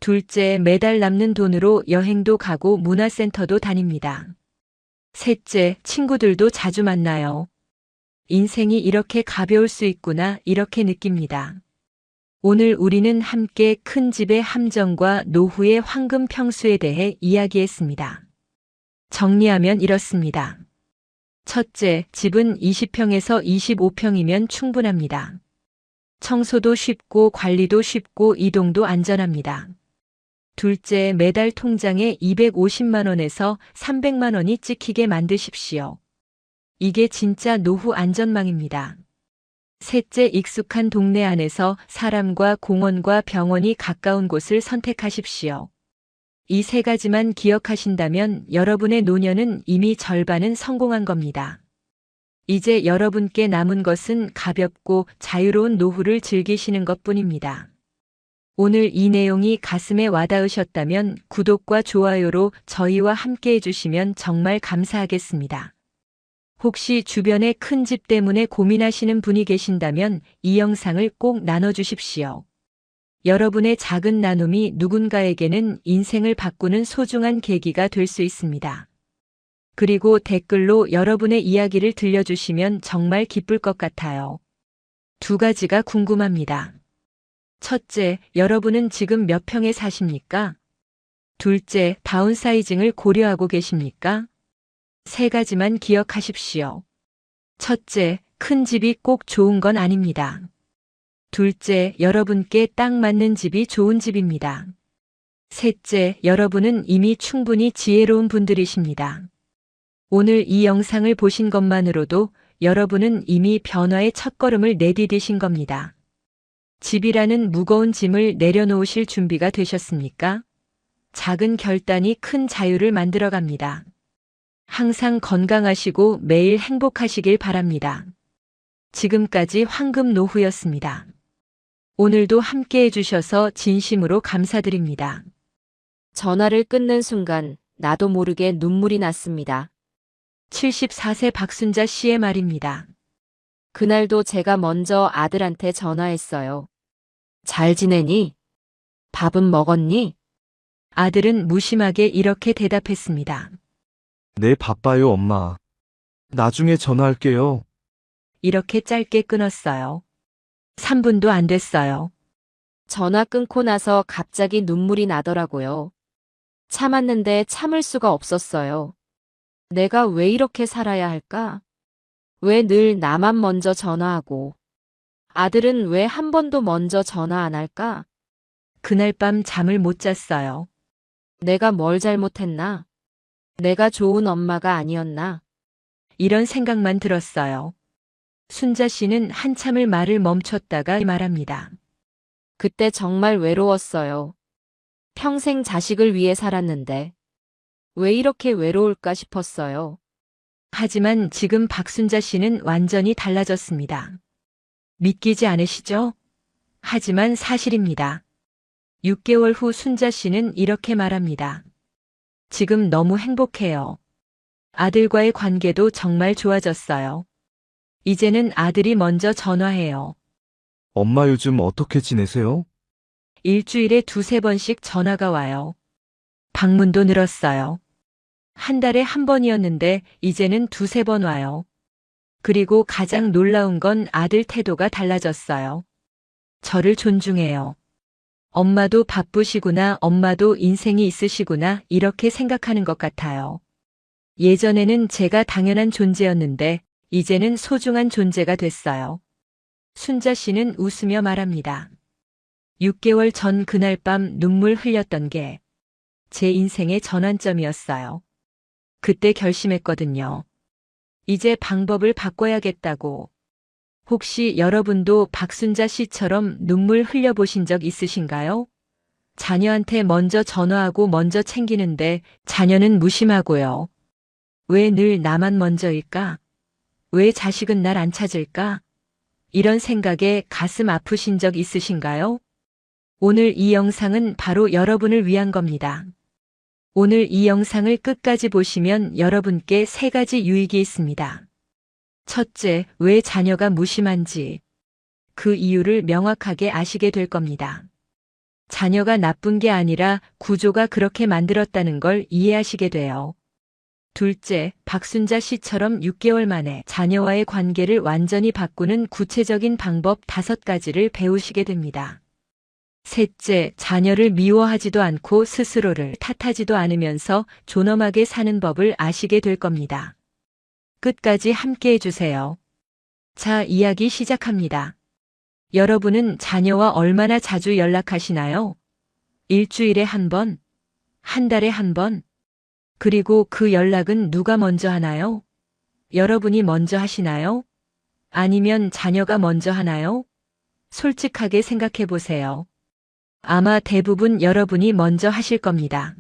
둘째, 매달 남는 돈으로 여행도 가고 문화센터도 다닙니다. 셋째, 친구들도 자주 만나요. 인생이 이렇게 가벼울 수 있구나, 이렇게 느낍니다. 오늘 우리는 함께 큰 집의 함정과 노후의 황금 평수에 대해 이야기했습니다. 정리하면 이렇습니다. 첫째, 집은 20평에서 25평이면 충분합니다. 청소도 쉽고 관리도 쉽고 이동도 안전합니다. 둘째, 매달 통장에 250만 원에서 300만 원이 찍히게 만드십시오. 이게 진짜 노후 안전망입니다. 셋째, 익숙한 동네 안에서 사람과 공원과 병원이 가까운 곳을 선택하십시오. 이 3가지만 기억하신다면 여러분의 노년은 이미 절반은 성공한 겁니다. 이제 여러분께 남은 것은 가볍고 자유로운 노후를 즐기시는 것뿐입니다. 오늘 이 내용이 가슴에 와닿으셨다면 구독과 좋아요로 저희와 함께 해주시면 정말 감사하겠습니다. 혹시 주변에 큰 집 때문에 고민하시는 분이 계신다면 이 영상을 꼭 나눠주십시오. 여러분의 작은 나눔이 누군가에게는 인생을 바꾸는 소중한 계기가 될 수 있습니다. 그리고 댓글로 여러분의 이야기를 들려주시면 정말 기쁠 것 같아요. 2가지가 궁금합니다. 첫째, 여러분은 지금 몇 평에 사십니까? 둘째, 다운사이징을 고려하고 계십니까? 3가지만 기억하십시오. 첫째, 큰 집이 꼭 좋은 건 아닙니다. 둘째, 여러분께 딱 맞는 집이 좋은 집입니다. 셋째, 여러분은 이미 충분히 지혜로운 분들이십니다. 오늘 이 영상을 보신 것만으로도 여러분은 이미 변화의 첫걸음을 내디디신 겁니다. 집이라는 무거운 짐을 내려놓으실 준비가 되셨습니까? 작은 결단이 큰 자유를 만들어갑니다. 항상 건강하시고 매일 행복하시길 바랍니다. 지금까지 황금 노후였습니다. 오늘도 함께 해주셔서 진심으로 감사드립니다. 전화를 끊는 순간 나도 모르게 눈물이 났습니다. 74세 박순자 씨의 말입니다. 그날도 제가 먼저 아들한테 전화했어요. 잘 지내니? 밥은 먹었니? 아들은 무심하게 이렇게 대답했습니다. 네, 바빠요, 엄마. 나중에 전화할게요. 이렇게 짧게 끊었어요. 3분도 안 됐어요. 전화 끊고 나서 갑자기 눈물이 나더라고요. 참았는데 참을 수가 없었어요. 내가 왜 이렇게 살아야 할까? 왜 늘 나만 먼저 전화하고, 아들은 왜 한 번도 먼저 전화 안 할까? 그날 밤 잠을 못 잤어요. 내가 뭘 잘못했나? 내가 좋은 엄마가 아니었나? 이런 생각만 들었어요. 순자 씨는 한참을 말을 멈췄다가 말합니다. 그때 정말 외로웠어요. 평생 자식을 위해 살았는데, 왜 이렇게 외로울까 싶었어요. 하지만 지금 박순자 씨는 완전히 달라졌습니다. 믿기지 않으시죠? 하지만 사실입니다. 6개월 후 순자 씨는 이렇게 말합니다. 지금 너무 행복해요. 아들과의 관계도 정말 좋아졌어요. 이제는 아들이 먼저 전화해요. 엄마 요즘 어떻게 지내세요? 일주일에 2~3번씩 전화가 와요. 방문도 늘었어요. 한 달에 1번이었는데 이제는 2~3번 와요. 그리고 가장 놀라운 건 아들 태도가 달라졌어요. 저를 존중해요. 엄마도 바쁘시구나, 엄마도 인생이 있으시구나, 이렇게 생각하는 것 같아요. 예전에는 제가 당연한 존재였는데, 이제는 소중한 존재가 됐어요. 순자 씨는 웃으며 말합니다. 6개월 전 그날 밤 눈물 흘렸던 게 제 인생의 전환점이었어요. 그때 결심했거든요. 이제 방법을 바꿔야겠다고. 혹시 여러분도 박순자 씨처럼 눈물 흘려보신 적 있으신가요? 자녀한테 먼저 전화하고 먼저 챙기는데 자녀는 무심하고요. 왜 늘 나만 먼저일까? 왜 자식은 날 안 찾을까? 이런 생각에 가슴 아프신 적 있으신가요? 오늘 이 영상은 바로 여러분을 위한 겁니다. 오늘 이 영상을 끝까지 보시면 여러분께 3가지 유익이 있습니다. 첫째, 왜 자녀가 무심한지 그 이유를 명확하게 아시게 될 겁니다. 자녀가 나쁜 게 아니라 구조가 그렇게 만들었다는 걸 이해하시게 돼요. 둘째, 박순자 씨처럼 6개월 만에 자녀와의 관계를 완전히 바꾸는 구체적인 방법 5가지를 배우시게 됩니다. 셋째, 자녀를 미워하지도 않고 스스로를 탓하지도 않으면서 존엄하게 사는 법을 아시게 될 겁니다. 끝까지 함께 해주세요. 자, 이야기 시작합니다. 여러분은 자녀와 얼마나 자주 연락하시나요? 일주일에 1번? 한 달에 1번? 그리고 그 연락은 누가 먼저 하나요? 여러분이 먼저 하시나요? 아니면 자녀가 먼저 하나요? 솔직하게 생각해 보세요. 아마 대부분 여러분이 먼저 하실 겁니다.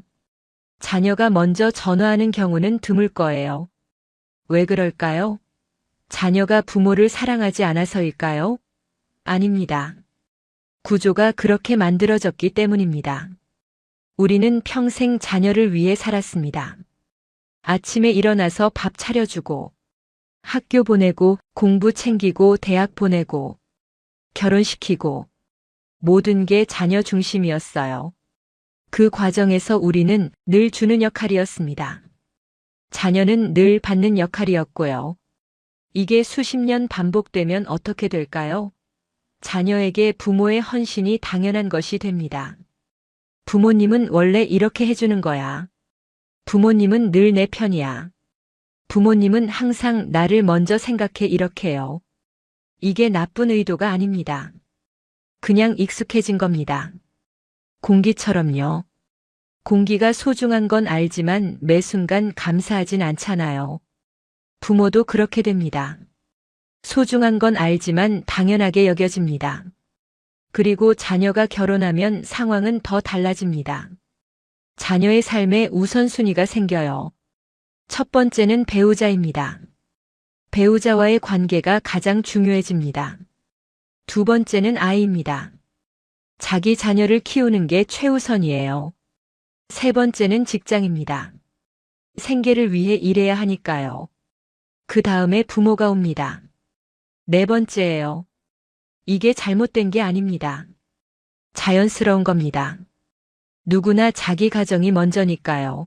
자녀가 먼저 전화하는 경우는 드물 거예요. 왜 그럴까요? 자녀가 부모를 사랑하지 않아서일까요? 아닙니다. 구조가 그렇게 만들어졌기 때문입니다. 우리는 평생 자녀를 위해 살았습니다. 아침에 일어나서 밥 차려주고, 학교 보내고, 공부 챙기고, 대학 보내고, 결혼시키고, 모든 게 자녀 중심이었어요. 그 과정에서 우리는 늘 주는 역할이었습니다. 자녀는 늘 받는 역할이었고요. 이게 수십 년 반복되면 어떻게 될까요? 자녀에게 부모의 헌신이 당연한 것이 됩니다. 부모님은 원래 이렇게 해주는 거야. 부모님은 늘 내 편이야. 부모님은 항상 나를 먼저 생각해 이렇게요. 이게 나쁜 의도가 아닙니다. 그냥 익숙해진 겁니다. 공기처럼요. 공기가 소중한 건 알지만 매 순간 감사하진 않잖아요. 부모도 그렇게 됩니다. 소중한 건 알지만 당연하게 여겨집니다. 그리고 자녀가 결혼하면 상황은 더 달라집니다. 자녀의 삶에 우선순위가 생겨요. 첫 번째는 배우자입니다. 배우자와의 관계가 가장 중요해집니다. 두 번째는 아이입니다. 자기 자녀를 키우는 게 최우선이에요. 세 번째는 직장입니다. 생계를 위해 일해야 하니까요. 그 다음에 부모가 옵니다. 네 번째예요. 이게 잘못된 게 아닙니다. 자연스러운 겁니다. 누구나 자기 가정이 먼저니까요.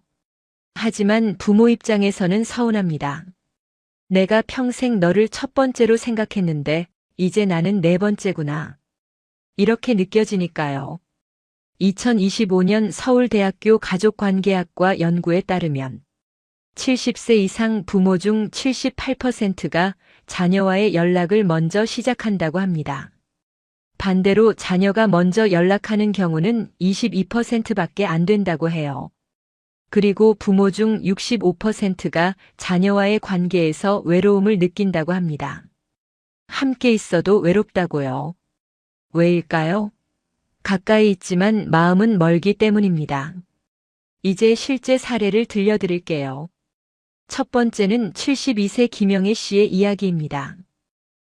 하지만 부모 입장에서는 서운합니다. 내가 평생 너를 첫 번째로 생각했는데 이제 나는 네 번째구나. 이렇게 느껴지니까요. 2025년 서울대학교 가족관계학과 연구에 따르면 70세 이상 부모 중 78%가 자녀와의 연락을 먼저 시작한다고 합니다. 반대로 자녀가 먼저 연락하는 경우는 22%밖에 안 된다고 해요. 그리고 부모 중 65%가 자녀와의 관계에서 외로움을 느낀다고 합니다. 함께 있어도 외롭다고요. 왜일까요? 가까이 있지만 마음은 멀기 때문입니다. 이제 실제 사례를 들려드릴게요. 첫 번째는 72세 김영애 씨의 이야기입니다.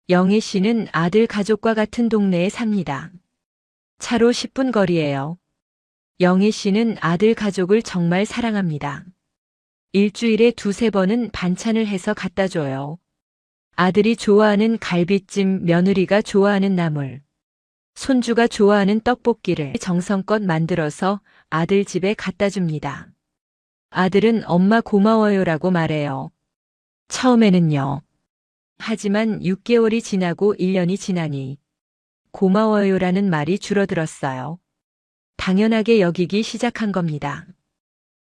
영애 씨는 아들 가족과 같은 동네에 삽니다. 차로 10분 거리예요. 영애 씨는 아들 가족을 정말 사랑합니다. 일주일에 두세 번은 반찬을 해서 갖다 줘요. 아들이 좋아하는 갈비찜, 며느리가 좋아하는 나물, 손주가 좋아하는 떡볶이를 정성껏 만들어서 아들 집에 갖다 줍니다. 아들은 엄마 고마워요라고 말해요. 처음에는요. 하지만 6개월이 지나고 1년이 지나니 고마워요라는 말이 줄어들었어요. 당연하게 여기기 시작한 겁니다.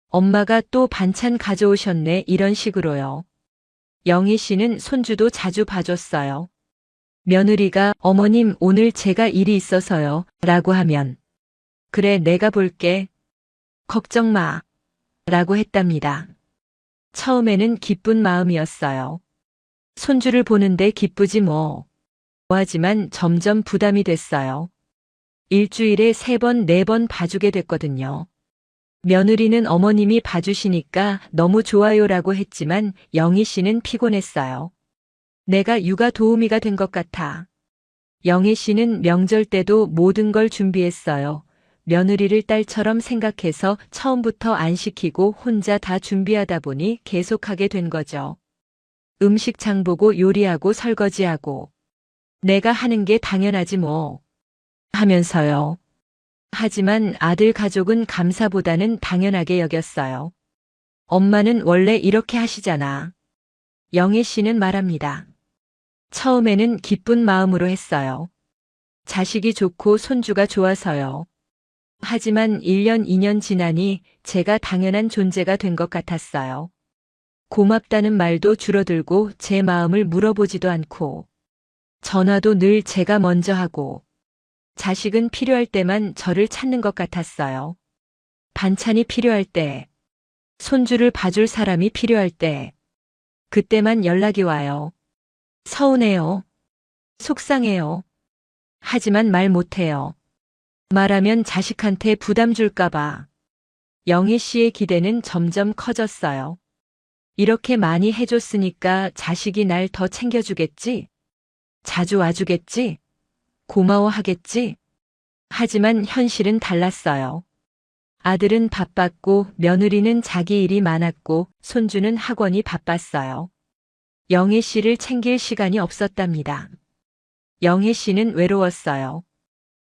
엄마가 또 반찬 가져오셨네 이런 식으로요. 영희 씨는 손주도 자주 봐줬어요. 며느리가 어머님 오늘 제가 일이 있어서요 라고 하면 그래 내가 볼게. 걱정 마 라고 했답니다. 처음에는 기쁜 마음이었어요. 손주를 보는데 기쁘지 뭐. 하지만 점점 부담이 됐어요. 일주일에 3번, 4번 봐주게 됐거든요. 며느리는 어머님이 봐주시니까 너무 좋아요라고 했지만 영희 씨는 피곤했어요. 내가 육아 도우미가 된 것 같아. 영희 씨는 명절 때도 모든 걸 준비했어요. 며느리를 딸처럼 생각해서 처음부터 안 시키고 혼자 다 준비하다 보니 계속하게 된 거죠. 음식 장 보고 요리하고 설거지하고 내가 하는 게 당연하지 뭐 하면서요. 하지만 아들 가족은 감사보다는 당연하게 여겼어요. 엄마는 원래 이렇게 하시잖아. 영애 씨는 말합니다. 처음에는 기쁜 마음으로 했어요. 자식이 좋고 손주가 좋아서요. 하지만 1년, 2년 지나니 제가 당연한 존재가 된 것 같았어요. 고맙다는 말도 줄어들고 제 마음을 물어보지도 않고 전화도 늘 제가 먼저 하고 자식은 필요할 때만 저를 찾는 것 같았어요. 반찬이 필요할 때, 손주를 봐줄 사람이 필요할 때, 그때만 연락이 와요. 서운해요. 속상해요. 하지만 말 못해요. 말하면 자식한테 부담 줄까봐. 영희 씨의 기대는 점점 커졌어요. 이렇게 많이 해줬으니까 자식이 날 더 챙겨주겠지? 자주 와주겠지? 고마워하겠지? 하지만 현실은 달랐어요. 아들은 바빴고 며느리는 자기 일이 많았고 손주는 학원이 바빴어요. 영애 씨를 챙길 시간이 없었답니다. 영애 씨는 외로웠어요.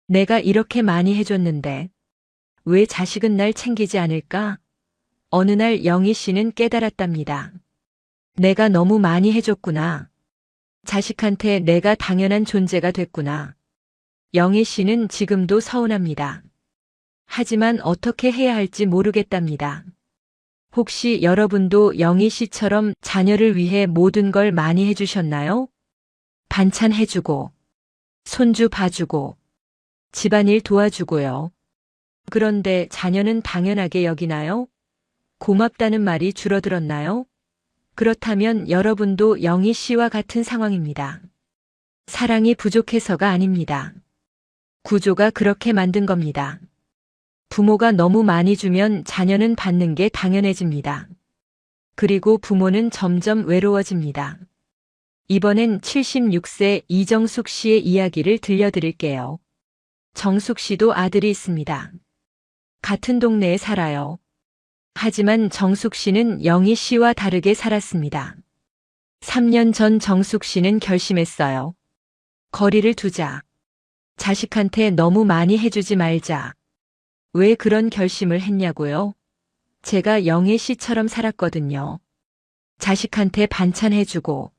내가 이렇게 많이 해줬는데 왜 자식은 날 챙기지 않을까? 어느 날 영희 씨는 깨달았답니다. 내가 너무 많이 해줬구나. 자식한테 내가 당연한 존재가 됐구나. 영희 씨는 지금도 서운합니다. 하지만 어떻게 해야 할지 모르겠답니다. 혹시 여러분도 영희 씨처럼 자녀를 위해 모든 걸 많이 해주셨나요? 반찬 해주고, 손주 봐주고, 집안일 도와주고요. 그런데 자녀는 당연하게 여기나요? 고맙다는 말이 줄어들었나요? 그렇다면 여러분도 영희 씨와 같은 상황입니다. 사랑이 부족해서가 아닙니다. 구조가 그렇게 만든 겁니다. 부모가 너무 많이 주면 자녀는 받는 게 당연해집니다. 그리고 부모는 점점 외로워집니다. 이번엔 76세 이정숙 씨의 이야기를 들려드릴게요. 정숙 씨도 아들이 있습니다. 같은 동네에 살아요. 하지만 정숙 씨는 영희 씨와 다르게 살았습니다. 3년 전 정숙 씨는 결심했어요. 거리를 두자. 자식한테 너무 많이 해주지 말자. 왜 그런 결심을 했냐고요? 제가 영애 씨처럼 살았거든요. 자식한테 반찬 해주고,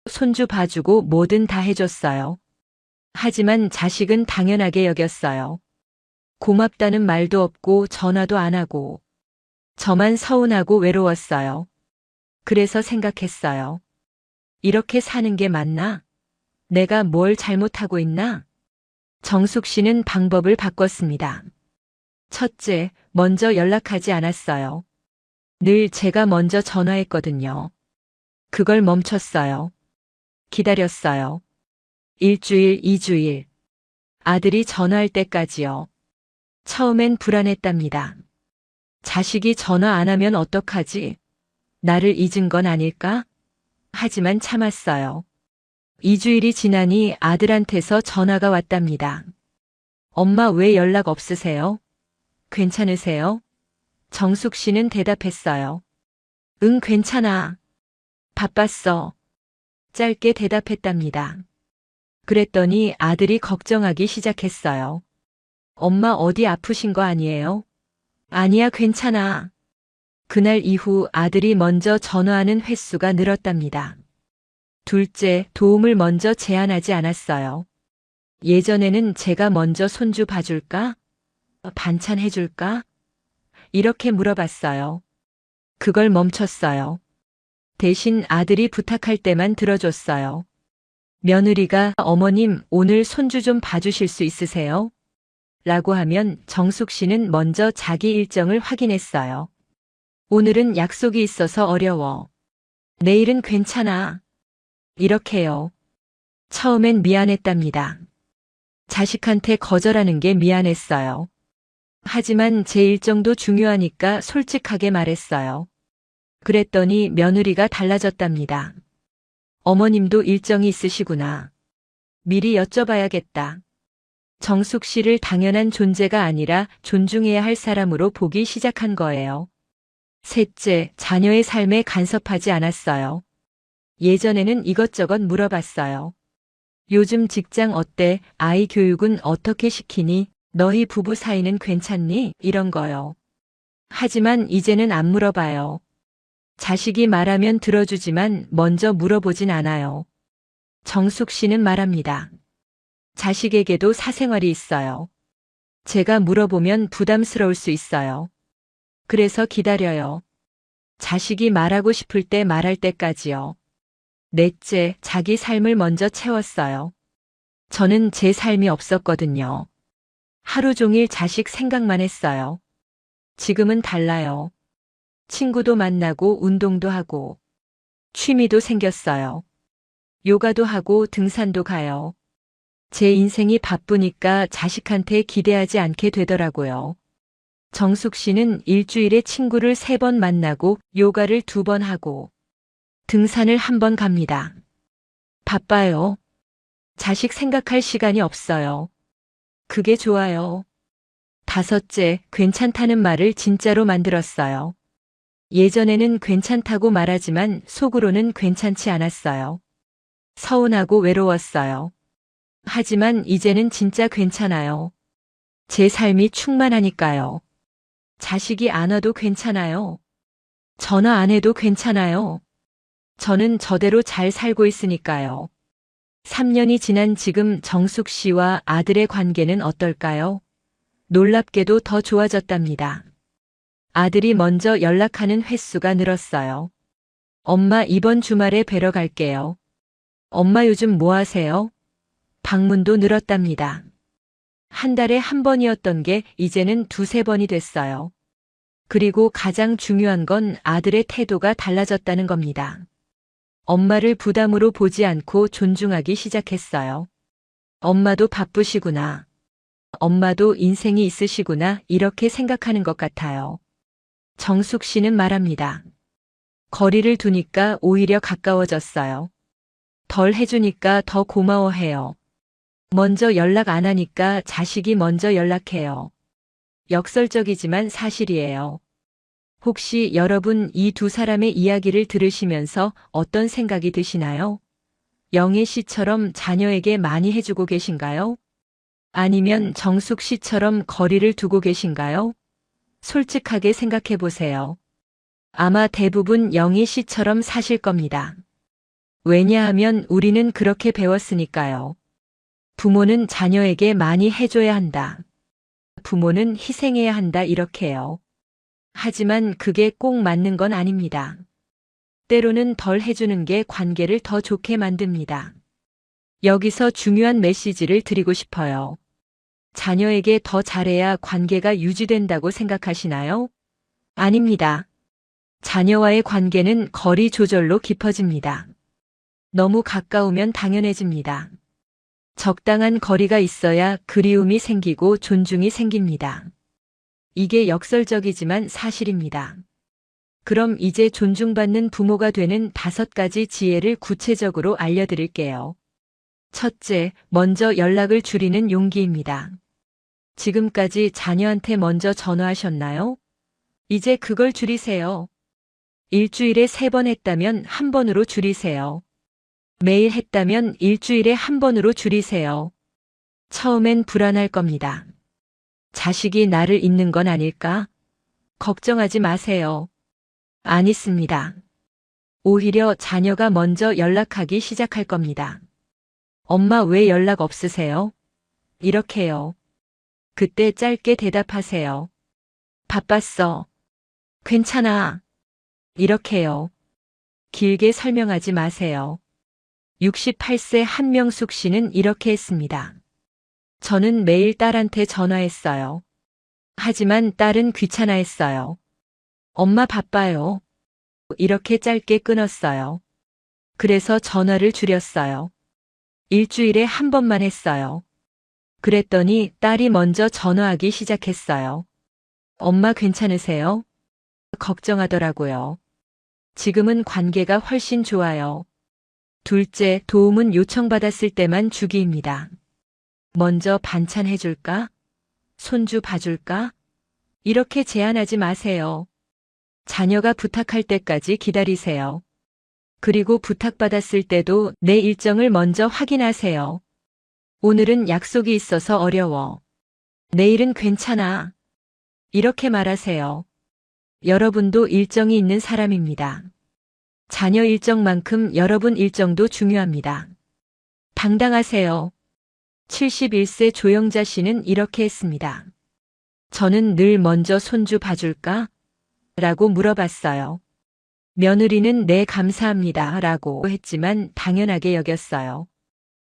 손주 봐주고 뭐든 다 해줬어요. 하지만 자식은 당연하게 여겼어요. 고맙다는 말도 없고 전화도 안 하고, 저만 서운하고 외로웠어요. 그래서 생각했어요. 이렇게 사는 게 맞나? 내가 뭘 잘못하고 있나? 정숙 씨는 방법을 바꿨습니다. 첫째, 먼저 연락하지 않았어요. 늘 제가 먼저 전화했거든요. 그걸 멈췄어요. 기다렸어요. 일주일, 2주일. 아들이 전화할 때까지요. 처음엔 불안했답니다. 자식이 전화 안 하면 어떡하지? 나를 잊은 건 아닐까? 하지만 참았어요. 2주일이 지나니 아들한테서 전화가 왔답니다. 엄마 왜 연락 없으세요? 괜찮으세요? 정숙 씨는 대답했어요. 응, 괜찮아. 바빴어. 짧게 대답했답니다. 그랬더니 아들이 걱정하기 시작했어요. 엄마 어디 아프신 거 아니에요? 아니야, 괜찮아. 그날 이후 아들이 먼저 전화하는 횟수가 늘었답니다. 둘째, 도움을 먼저 제안하지 않았어요. 예전에는 제가 먼저 손주 봐줄까? 반찬 해줄까? 이렇게 물어봤어요. 그걸 멈췄어요. 대신 아들이 부탁할 때만 들어줬어요. 며느리가 어머님 오늘 손주 좀 봐주실 수 있으세요? 라고 하면 정숙 씨는 먼저 자기 일정을 확인했어요. 오늘은 약속이 있어서 어려워. 내일은 괜찮아. 이렇게요. 처음엔 미안했답니다. 자식한테 거절하는 게 미안했어요. 하지만 제 일정도 중요하니까 솔직하게 말했어요. 그랬더니 며느리가 달라졌답니다. 어머님도 일정이 있으시구나. 미리 여쭤봐야겠다. 정숙 씨를 당연한 존재가 아니라 존중해야 할 사람으로 보기 시작한 거예요. 셋째, 자녀의 삶에 간섭하지 않았어요. 예전에는 이것저것 물어봤어요. 요즘 직장 어때? 아이 교육은 어떻게 시키니? 너희 부부 사이는 괜찮니? 이런 거요. 하지만 이제는 안 물어봐요. 자식이 말하면 들어주지만 먼저 물어보진 않아요. 정숙 씨는 말합니다. 자식에게도 사생활이 있어요. 제가 물어보면 부담스러울 수 있어요. 그래서 기다려요. 자식이 말하고 싶을 때 말할 때까지요. 넷째, 자기 삶을 먼저 채웠어요. 저는 제 삶이 없었거든요. 하루 종일 자식 생각만 했어요. 지금은 달라요. 친구도 만나고 운동도 하고 취미도 생겼어요. 요가도 하고 등산도 가요. 제 인생이 바쁘니까 자식한테 기대하지 않게 되더라고요. 정숙 씨는 일주일에 친구를 3번 만나고 요가를 2번 하고 등산을 1번 갑니다. 바빠요. 자식 생각할 시간이 없어요. 그게 좋아요. 다섯째, 괜찮다는 말을 진짜로 만들었어요. 예전에는 괜찮다고 말하지만 속으로는 괜찮지 않았어요. 서운하고 외로웠어요. 하지만 이제는 진짜 괜찮아요. 제 삶이 충만하니까요. 자식이 안 와도 괜찮아요. 전화 안 해도 괜찮아요. 저는 저대로 잘 살고 있으니까요. 3년이 지난 지금 정숙 씨와 아들의 관계는 어떨까요? 놀랍게도 더 좋아졌답니다. 아들이 먼저 연락하는 횟수가 늘었어요. 엄마 이번 주말에 뵈러 갈게요. 엄마 요즘 뭐 하세요? 방문도 늘었답니다. 한 달에 1번이었던 게 이제는 2~3번이 됐어요. 그리고 가장 중요한 건 아들의 태도가 달라졌다는 겁니다. 엄마를 부담으로 보지 않고 존중하기 시작했어요. 엄마도 바쁘시구나. 엄마도 인생이 있으시구나 이렇게 생각하는 것 같아요. 정숙 씨는 말합니다. 거리를 두니까 오히려 가까워졌어요. 덜 해주니까 더 고마워해요. 먼저 연락 안 하니까 자식이 먼저 연락해요. 역설적이지만 사실이에요. 혹시 여러분 이 두 사람의 이야기를 들으시면서 어떤 생각이 드시나요? 영애 씨처럼 자녀에게 많이 해주고 계신가요? 아니면 정숙 씨처럼 거리를 두고 계신가요? 솔직하게 생각해 보세요. 아마 대부분 영희 씨처럼 사실 겁니다. 왜냐하면 우리는 그렇게 배웠으니까요. 부모는 자녀에게 많이 해줘야 한다. 부모는 희생해야 한다 이렇게요. 하지만 그게 꼭 맞는 건 아닙니다. 때로는 덜 해주는 게 관계를 더 좋게 만듭니다. 여기서 중요한 메시지를 드리고 싶어요. 자녀에게 더 잘해야 관계가 유지된다고 생각하시나요? 아닙니다. 자녀와의 관계는 거리 조절로 깊어집니다. 너무 가까우면 당연해집니다. 적당한 거리가 있어야 그리움이 생기고 존중이 생깁니다. 이게 역설적이지만 사실입니다. 그럼 이제 존중받는 부모가 되는 5가지 지혜를 구체적으로 알려드릴게요. 첫째, 먼저 연락을 줄이는 용기입니다. 지금까지 자녀한테 먼저 전화하셨나요? 이제 그걸 줄이세요. 일주일에 3번 했다면 1번으로 줄이세요. 매일 했다면 일주일에 1번으로 줄이세요. 처음엔 불안할 겁니다. 자식이 나를 잊는 건 아닐까? 걱정하지 마세요. 안 잊습니다. 오히려 자녀가 먼저 연락하기 시작할 겁니다. 엄마 왜 연락 없으세요? 이렇게요. 그때 짧게 대답하세요. 바빴어. 괜찮아. 이렇게요. 길게 설명하지 마세요. 68세 한명숙 씨는 이렇게 했습니다. 저는 매일 딸한테 전화했어요. 하지만 딸은 귀찮아했어요. 엄마 바빠요. 이렇게 짧게 끊었어요. 그래서 전화를 줄였어요. 일주일에 1번만 했어요. 그랬더니 딸이 먼저 전화하기 시작했어요. 엄마 괜찮으세요? 걱정하더라고요. 지금은 관계가 훨씬 좋아요. 둘째, 도움은 요청받았을 때만 주기입니다. 먼저 반찬 해줄까? 손주 봐줄까? 이렇게 제안하지 마세요. 자녀가 부탁할 때까지 기다리세요. 그리고 부탁받았을 때도 내 일정을 먼저 확인하세요. 오늘은 약속이 있어서 어려워. 내일은 괜찮아. 이렇게 말하세요. 여러분도 일정이 있는 사람입니다. 자녀 일정만큼 여러분 일정도 중요합니다. 당당하세요. 71세 조영자 씨는 이렇게 했습니다. 저는 늘 먼저 손주 봐줄까? 라고 물어봤어요. 며느리는 네 감사합니다 라고 했지만 당연하게 여겼어요.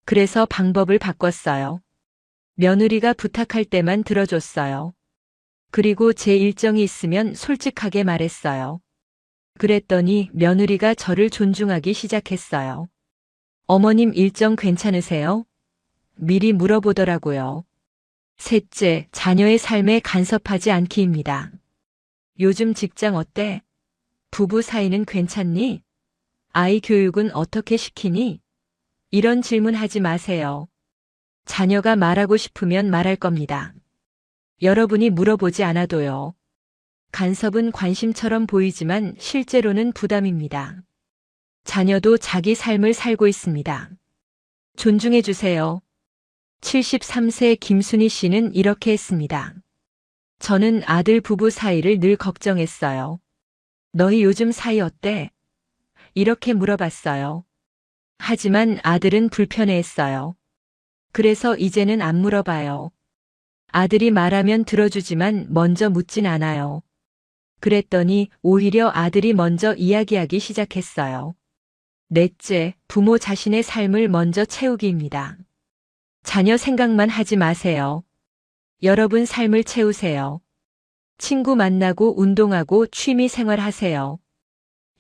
그래서 방법을 바꿨어요. 며느리가 부탁할 때만 들어줬어요. 그리고 제 일정이 있으면 솔직하게 말했어요. 그랬더니 며느리가 저를 존중하기 시작했어요. 어머님 일정 괜찮으세요? 미리 물어보더라고요. 셋째, 자녀의 삶에 간섭하지 않기입니다. 요즘 직장 어때? 부부 사이는 괜찮니? 아이 교육은 어떻게 시키니? 이런 질문 하지 마세요. 자녀가 말하고 싶으면 말할 겁니다. 여러분이 물어보지 않아도요. 간섭은 관심처럼 보이지만 실제로는 부담입니다. 자녀도 자기 삶을 살고 있습니다. 존중해 주세요. 73세 김순희 씨는 이렇게 했습니다. 저는 아들 부부 사이를 늘 걱정했어요. 너희 요즘 사이 어때? 이렇게 물어봤어요. 하지만 아들은 불편해했어요. 그래서 이제는 안 물어봐요. 아들이 말하면 들어주지만 먼저 묻진 않아요. 그랬더니 오히려 아들이 먼저 이야기하기 시작했어요. 넷째, 부모 자신의 삶을 먼저 채우기입니다. 자녀 생각만 하지 마세요. 여러분 삶을 채우세요. 친구 만나고 운동하고 취미 생활하세요.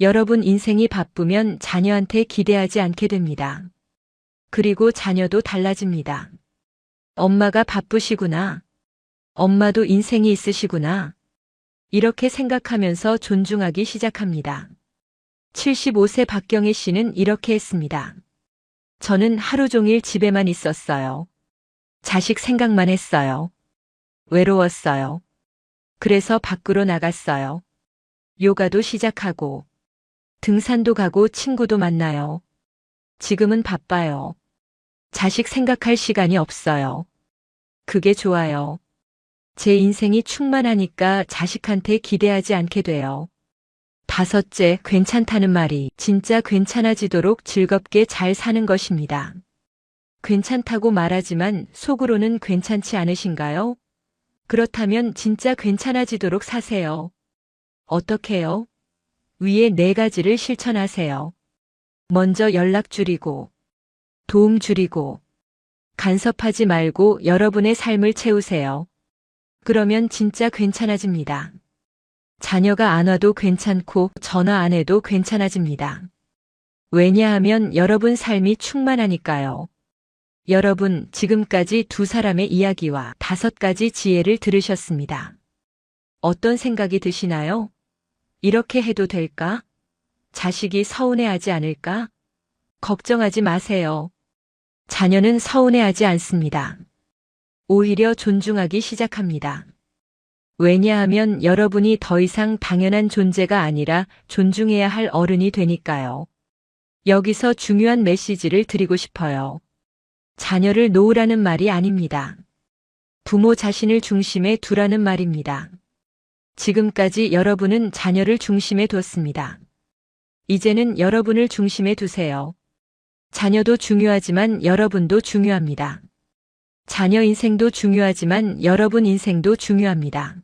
여러분 인생이 바쁘면 자녀한테 기대하지 않게 됩니다. 그리고 자녀도 달라집니다. 엄마가 바쁘시구나. 엄마도 인생이 있으시구나. 이렇게 생각하면서 존중하기 시작합니다. 75세 박경희 씨는 이렇게 했습니다. 저는 하루 종일 집에만 있었어요. 자식 생각만 했어요. 외로웠어요. 그래서 밖으로 나갔어요. 요가도 시작하고, 등산도 가고 친구도 만나요. 지금은 바빠요. 자식 생각할 시간이 없어요. 그게 좋아요. 제 인생이 충만하니까 자식한테 기대하지 않게 돼요. 다섯째, 괜찮다는 말이 진짜 괜찮아지도록 즐겁게 잘 사는 것입니다. 괜찮다고 말하지만 속으로는 괜찮지 않으신가요? 그렇다면 진짜 괜찮아지도록 사세요. 어떻게요? 위에 4가지를 실천하세요. 먼저 연락 줄이고, 도움 줄이고, 간섭하지 말고 여러분의 삶을 채우세요. 그러면 진짜 괜찮아집니다. 자녀가 안 와도 괜찮고 전화 안 해도 괜찮아집니다. 왜냐하면 여러분 삶이 충만하니까요. 여러분, 지금까지 2사람의 이야기와 5가지 지혜를 들으셨습니다. 어떤 생각이 드시나요? 이렇게 해도 될까? 자식이 서운해하지 않을까? 걱정하지 마세요. 자녀는 서운해하지 않습니다. 오히려 존중하기 시작합니다. 왜냐하면 여러분이 더 이상 당연한 존재가 아니라 존중해야 할 어른이 되니까요. 여기서 중요한 메시지를 드리고 싶어요. 자녀를 놓으라는 말이 아닙니다. 부모 자신을 중심에 두라는 말입니다. 지금까지 여러분은 자녀를 중심에 뒀습니다. 이제는 여러분을 중심에 두세요. 자녀도 중요하지만 여러분도 중요합니다. 자녀 인생도 중요하지만 여러분 인생도 중요합니다.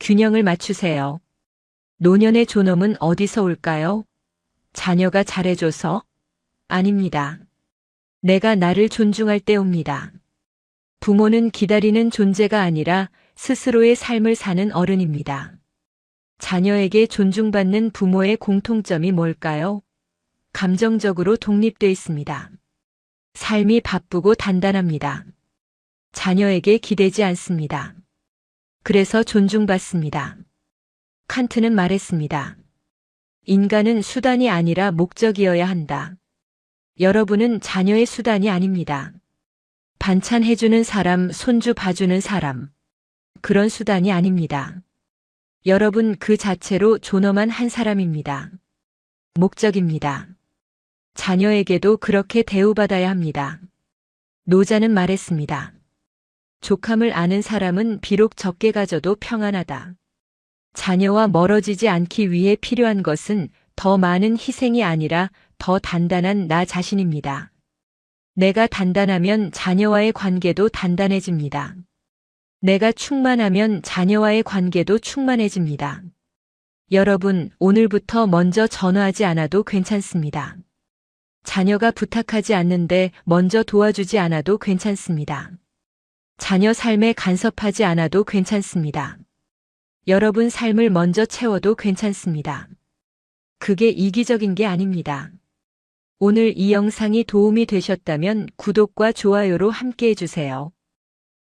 균형을 맞추세요. 노년의 존엄은 어디서 올까요? 자녀가 잘해줘서? 아닙니다. 내가 나를 존중할 때 옵니다. 부모는 기다리는 존재가 아니라 스스로의 삶을 사는 어른입니다. 자녀에게 존중받는 부모의 공통점이 뭘까요? 감정적으로 독립돼 있습니다. 삶이 바쁘고 단단합니다. 자녀에게 기대지 않습니다. 그래서 존중받습니다. 칸트는 말했습니다. 인간은 수단이 아니라 목적이어야 한다. 여러분은 자녀의 수단이 아닙니다. 반찬 해주는 사람, 손주 봐주는 사람. 그런 수단이 아닙니다. 여러분 그 자체로 존엄한 한 사람입니다. 목적입니다. 자녀에게도 그렇게 대우받아야 합니다. 노자는 말했습니다. 족함을 아는 사람은 비록 적게 가져도 평안하다. 자녀와 멀어지지 않기 위해 필요한 것은 더 많은 희생이 아니라 더 단단한 나 자신입니다. 내가 단단하면 자녀와의 관계도 단단해집니다. 내가 충만하면 자녀와의 관계도 충만해집니다. 여러분, 오늘부터 먼저 전화하지 않아도 괜찮습니다. 자녀가 부탁하지 않는데 먼저 도와주지 않아도 괜찮습니다. 자녀 삶에 간섭하지 않아도 괜찮습니다. 여러분 삶을 먼저 채워도 괜찮습니다. 그게 이기적인 게 아닙니다. 오늘 이 영상이 도움이 되셨다면 구독과 좋아요로 함께 해주세요.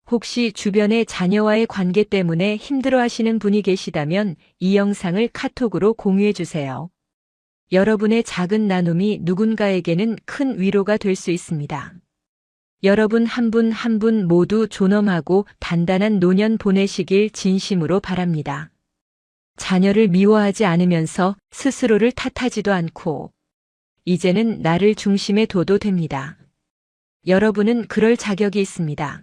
혹시 주변의 자녀와의 관계 때문에 힘들어하시는 분이 계시다면 이 영상을 카톡으로 공유해주세요. 여러분의 작은 나눔이 누군가에게는 큰 위로가 될 수 있습니다. 여러분 한 분 한 분 모두 존엄하고 단단한 노년 보내시길 진심으로 바랍니다. 자녀를 미워하지 않으면서 스스로를 탓하지도 않고 이제는 나를 중심에 둬도 됩니다. 여러분은 그럴 자격이 있습니다.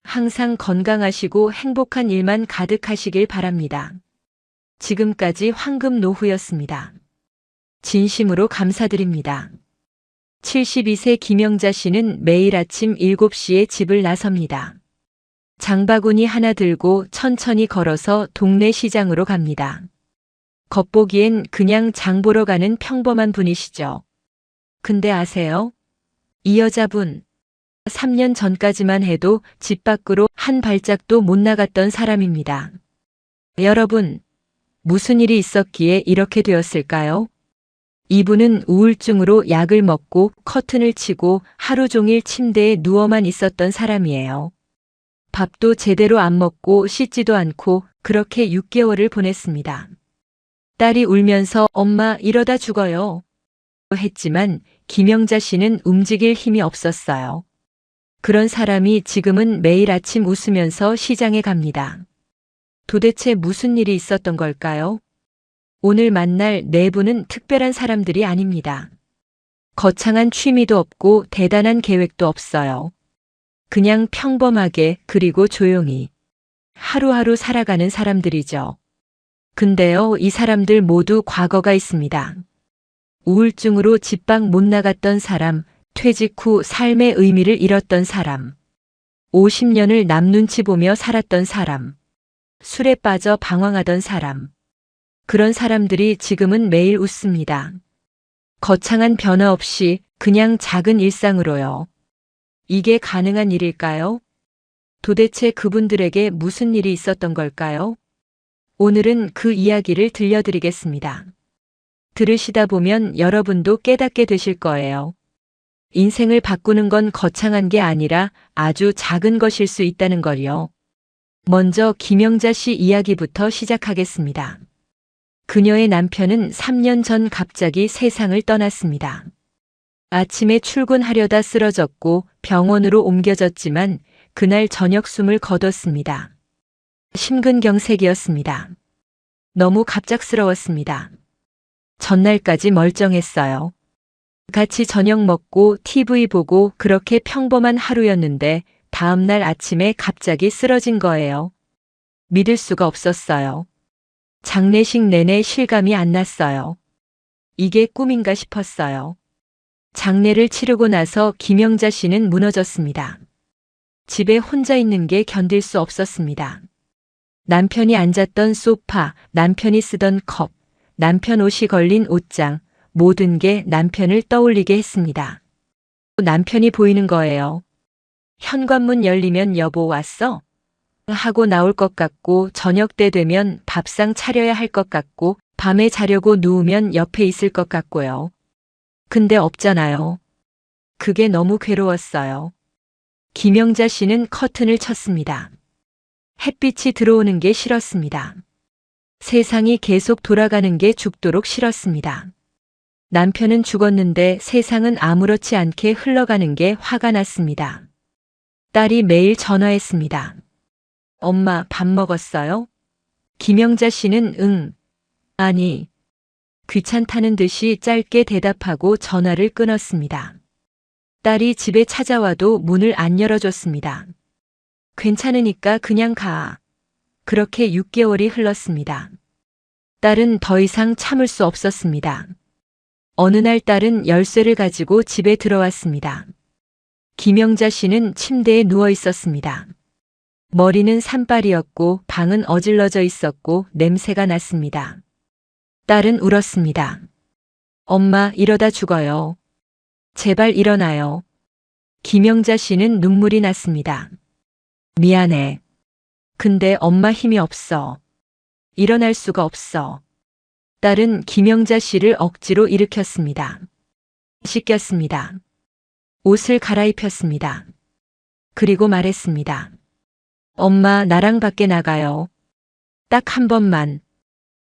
항상 건강하시고 행복한 일만 가득하시길 바랍니다. 지금까지 황금노후였습니다. 진심으로 감사드립니다. 72세 김영자 씨는 매일 아침 7시에 집을 나섭니다. 장바구니 하나 들고 천천히 걸어서 동네 시장으로 갑니다. 겉보기엔 그냥 장 보러 가는 평범한 분이시죠. 근데 아세요? 이 여자분, 3년 전까지만 해도 집 밖으로 한 발짝도 못 나갔던 사람입니다. 여러분, 무슨 일이 있었기에 이렇게 되었을까요? 이분은 우울증으로 약을 먹고 커튼을 치고 하루 종일 침대에 누워만 있었던 사람이에요. 밥도 제대로 안 먹고 씻지도 않고 그렇게 6개월을 보냈습니다. 딸이 울면서 엄마 이러다 죽어요. 했지만 김영자 씨는 움직일 힘이 없었어요. 그런 사람이 지금은 매일 아침 웃으면서 시장에 갑니다. 도대체 무슨 일이 있었던 걸까요? 오늘 만날 네 분은 특별한 사람들이 아닙니다. 거창한 취미도 없고 대단한 계획도 없어요. 그냥 평범하게 그리고 조용히 하루하루 살아가는 사람들이죠. 근데요, 이 사람들 모두 과거가 있습니다. 우울증으로 집 밖 못 나갔던 사람, 퇴직 후 삶의 의미를 잃었던 사람, 50년을 남 눈치 보며 살았던 사람, 술에 빠져 방황하던 사람. 그런 사람들이 지금은 매일 웃습니다. 거창한 변화 없이 그냥 작은 일상으로요. 이게 가능한 일일까요? 도대체 그분들에게 무슨 일이 있었던 걸까요? 오늘은 그 이야기를 들려드리겠습니다. 들으시다 보면 여러분도 깨닫게 되실 거예요. 인생을 바꾸는 건 거창한 게 아니라 아주 작은 것일 수 있다는 걸요. 먼저 김영자 씨 이야기부터 시작하겠습니다. 그녀의 남편은 3년 전 갑자기 세상을 떠났습니다. 아침에 출근하려다 쓰러졌고 병원으로 옮겨졌지만 그날 저녁 숨을 거뒀습니다. 심근경색이었습니다. 너무 갑작스러웠습니다. 전날까지 멀쩡했어요. 같이 저녁 먹고 TV 보고 그렇게 평범한 하루였는데 다음날 아침에 갑자기 쓰러진 거예요. 믿을 수가 없었어요. 장례식 내내 실감이 안 났어요. 이게 꿈인가 싶었어요. 장례를 치르고 나서 김영자 씨는 무너졌습니다. 집에 혼자 있는 게 견딜 수 없었습니다. 남편이 앉았던 소파, 남편이 쓰던 컵, 남편 옷이 걸린 옷장, 모든 게 남편을 떠올리게 했습니다. 남편이 보이는 거예요. 현관문 열리면 여보 왔어? 하고 나올 것 같고 저녁 때 되면 밥상 차려야 할 것 같고 밤에 자려고 누우면 옆에 있을 것 같고요. 근데 없잖아요. 그게 너무 괴로웠어요. 김영자 씨는 커튼을 쳤습니다. 햇빛이 들어오는 게 싫었습니다. 세상이 계속 돌아가는 게 죽도록 싫었습니다. 남편은 죽었는데 세상은 아무렇지 않게 흘러가는 게 화가 났습니다. 딸이 매일 전화했습니다. 엄마 밥 먹었어요? 김영자 씨는 응, 아니, 귀찮다는 듯이 짧게 대답하고 전화를 끊었습니다. 딸이 집에 찾아와도 문을 안 열어줬습니다. 괜찮으니까 그냥 가. 그렇게 6개월이 흘렀습니다. 딸은 더 이상 참을 수 없었습니다. 어느 날 딸은 열쇠를 가지고 집에 들어왔습니다. 김영자 씨는 침대에 누워 있었습니다. 머리는 산발이었고 방은 어질러져 있었고 냄새가 났습니다. 딸은 울었습니다. 엄마, 이러다 죽어요. 제발 일어나요. 김영자 씨는 눈물이 났습니다. 미안해. 근데 엄마 힘이 없어. 일어날 수가 없어. 딸은 김영자 씨를 억지로 일으켰습니다. 씻겼습니다. 옷을 갈아입혔습니다. 그리고 말했습니다. 엄마, 나랑 밖에 나가요. 딱 한 번만.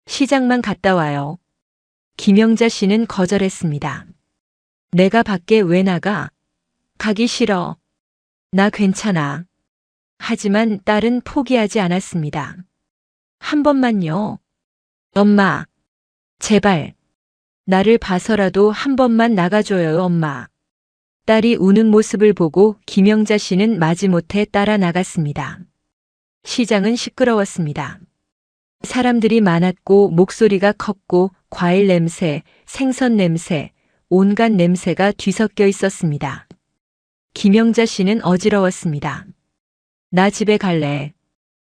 시장만 갔다 와요. 김영자 씨는 거절했습니다. 내가 밖에 왜 나가? 가기 싫어. 나 괜찮아. 하지만 딸은 포기하지 않았습니다. 한 번만요. 엄마, 제발. 나를 봐서라도 한 번만 나가줘요, 엄마. 딸이 우는 모습을 보고 김영자 씨는 마지못해 따라 나갔습니다. 시장은 시끄러웠습니다. 사람들이 많았고 목소리가 컸고 과일 냄새, 생선 냄새, 온갖 냄새가 뒤섞여 있었습니다. 김영자 씨는 어지러웠습니다. 나 집에 갈래.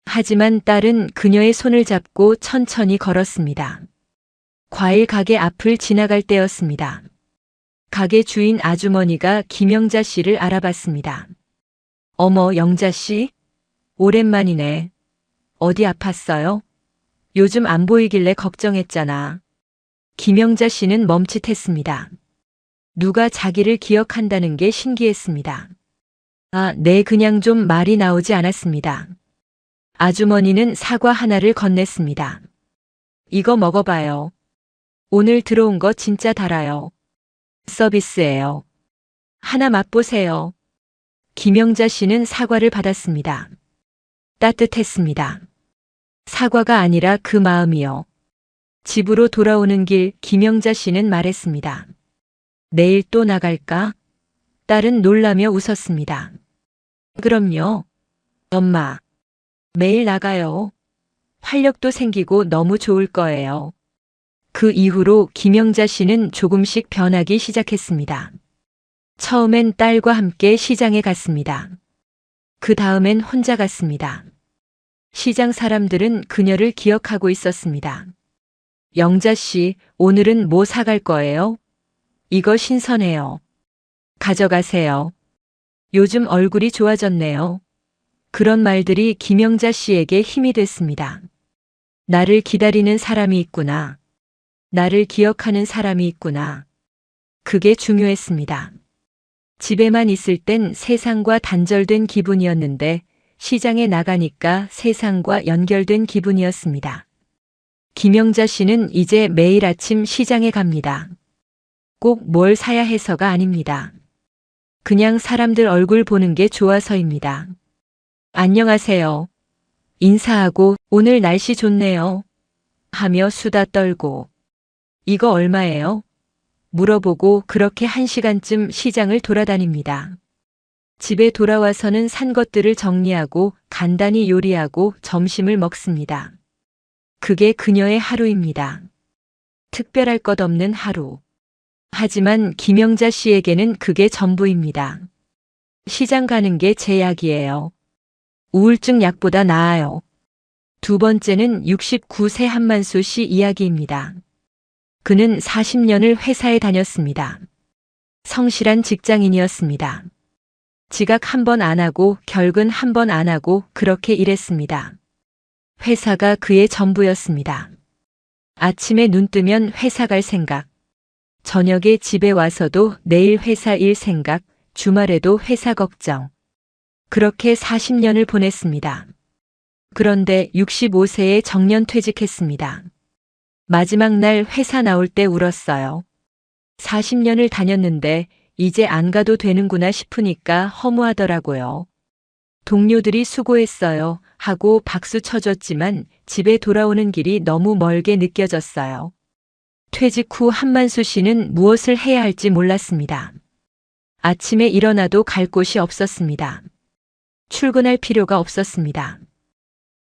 하지만 딸은 그녀의 손을 잡고 천천히 걸었습니다. 과일 가게 앞을 지나갈 때였습니다. 가게 주인 아주머니가 김영자 씨를 알아봤습니다. 어머, 영자 씨? 오랜만이네. 어디 아팠어요? 요즘 안 보이길래 걱정했잖아. 김영자 씨는 멈칫했습니다. 누가 자기를 기억한다는 게 신기했습니다. 아, 네, 그냥 좀 말이 나오지 않았습니다. 아주머니는 사과 하나를 건넸습니다. 이거 먹어봐요. 오늘 들어온 거 진짜 달아요. 서비스예요. 하나 맛보세요. 김영자 씨는 사과를 받았습니다. 따뜻했습니다. 사과가 아니라 그 마음이요. 집으로 돌아오는 길 김영자 씨는 말했습니다. 내일 또 나갈까? 딸은 놀라며 웃었습니다. 그럼요. 엄마. 매일 나가요. 활력도 생기고 너무 좋을 거예요. 그 이후로 김영자 씨는 조금씩 변하기 시작했습니다. 처음엔 딸과 함께 시장에 갔습니다. 그 다음엔 혼자 갔습니다. 시장 사람들은 그녀를 기억하고 있었습니다. 영자 씨, 오늘은 뭐 사갈 거예요? 이거 신선해요. 가져가세요. 요즘 얼굴이 좋아졌네요. 그런 말들이 김영자 씨에게 힘이 됐습니다. 나를 기다리는 사람이 있구나. 나를 기억하는 사람이 있구나. 그게 중요했습니다. 집에만 있을 땐 세상과 단절된 기분이었는데 시장에 나가니까 세상과 연결된 기분이었습니다. 김영자 씨는 이제 매일 아침 시장에 갑니다. 꼭 뭘 사야 해서가 아닙니다. 그냥 사람들 얼굴 보는 게 좋아서입니다. 안녕하세요. 인사하고 오늘 날씨 좋네요. 하며 수다 떨고 이거 얼마예요? 물어보고 그렇게 1시간쯤 시장을 돌아다닙니다. 집에 돌아와서는 산 것들을 정리하고 간단히 요리하고 점심을 먹습니다. 그게 그녀의 하루입니다. 특별할 것 없는 하루. 하지만 김영자 씨에게는 그게 전부입니다. 시장 가는 게 제 약이에요. 우울증 약보다 나아요. 두 번째는 69세 한만수 씨 이야기입니다. 그는 40년을 회사에 다녔습니다. 성실한 직장인이었습니다. 지각 한 번 안 하고 결근 한 번 안 하고 그렇게 일했습니다. 회사가 그의 전부였습니다. 아침에 눈 뜨면 회사 갈 생각, 저녁에 집에 와서도 내일 회사 일 생각, 주말에도 회사 걱정. 그렇게 40년을 보냈습니다. 그런데 65세에 정년퇴직했습니다. 마지막 날 회사 나올 때 울었어요. 40년을 다녔는데 이제 안 가도 되는구나 싶으니까 허무하더라고요. 동료들이 수고했어요 하고 박수 쳐줬지만 집에 돌아오는 길이 너무 멀게 느껴졌어요. 퇴직 후 한만수 씨는 무엇을 해야 할지 몰랐습니다. 아침에 일어나도 갈 곳이 없었습니다. 출근할 필요가 없었습니다.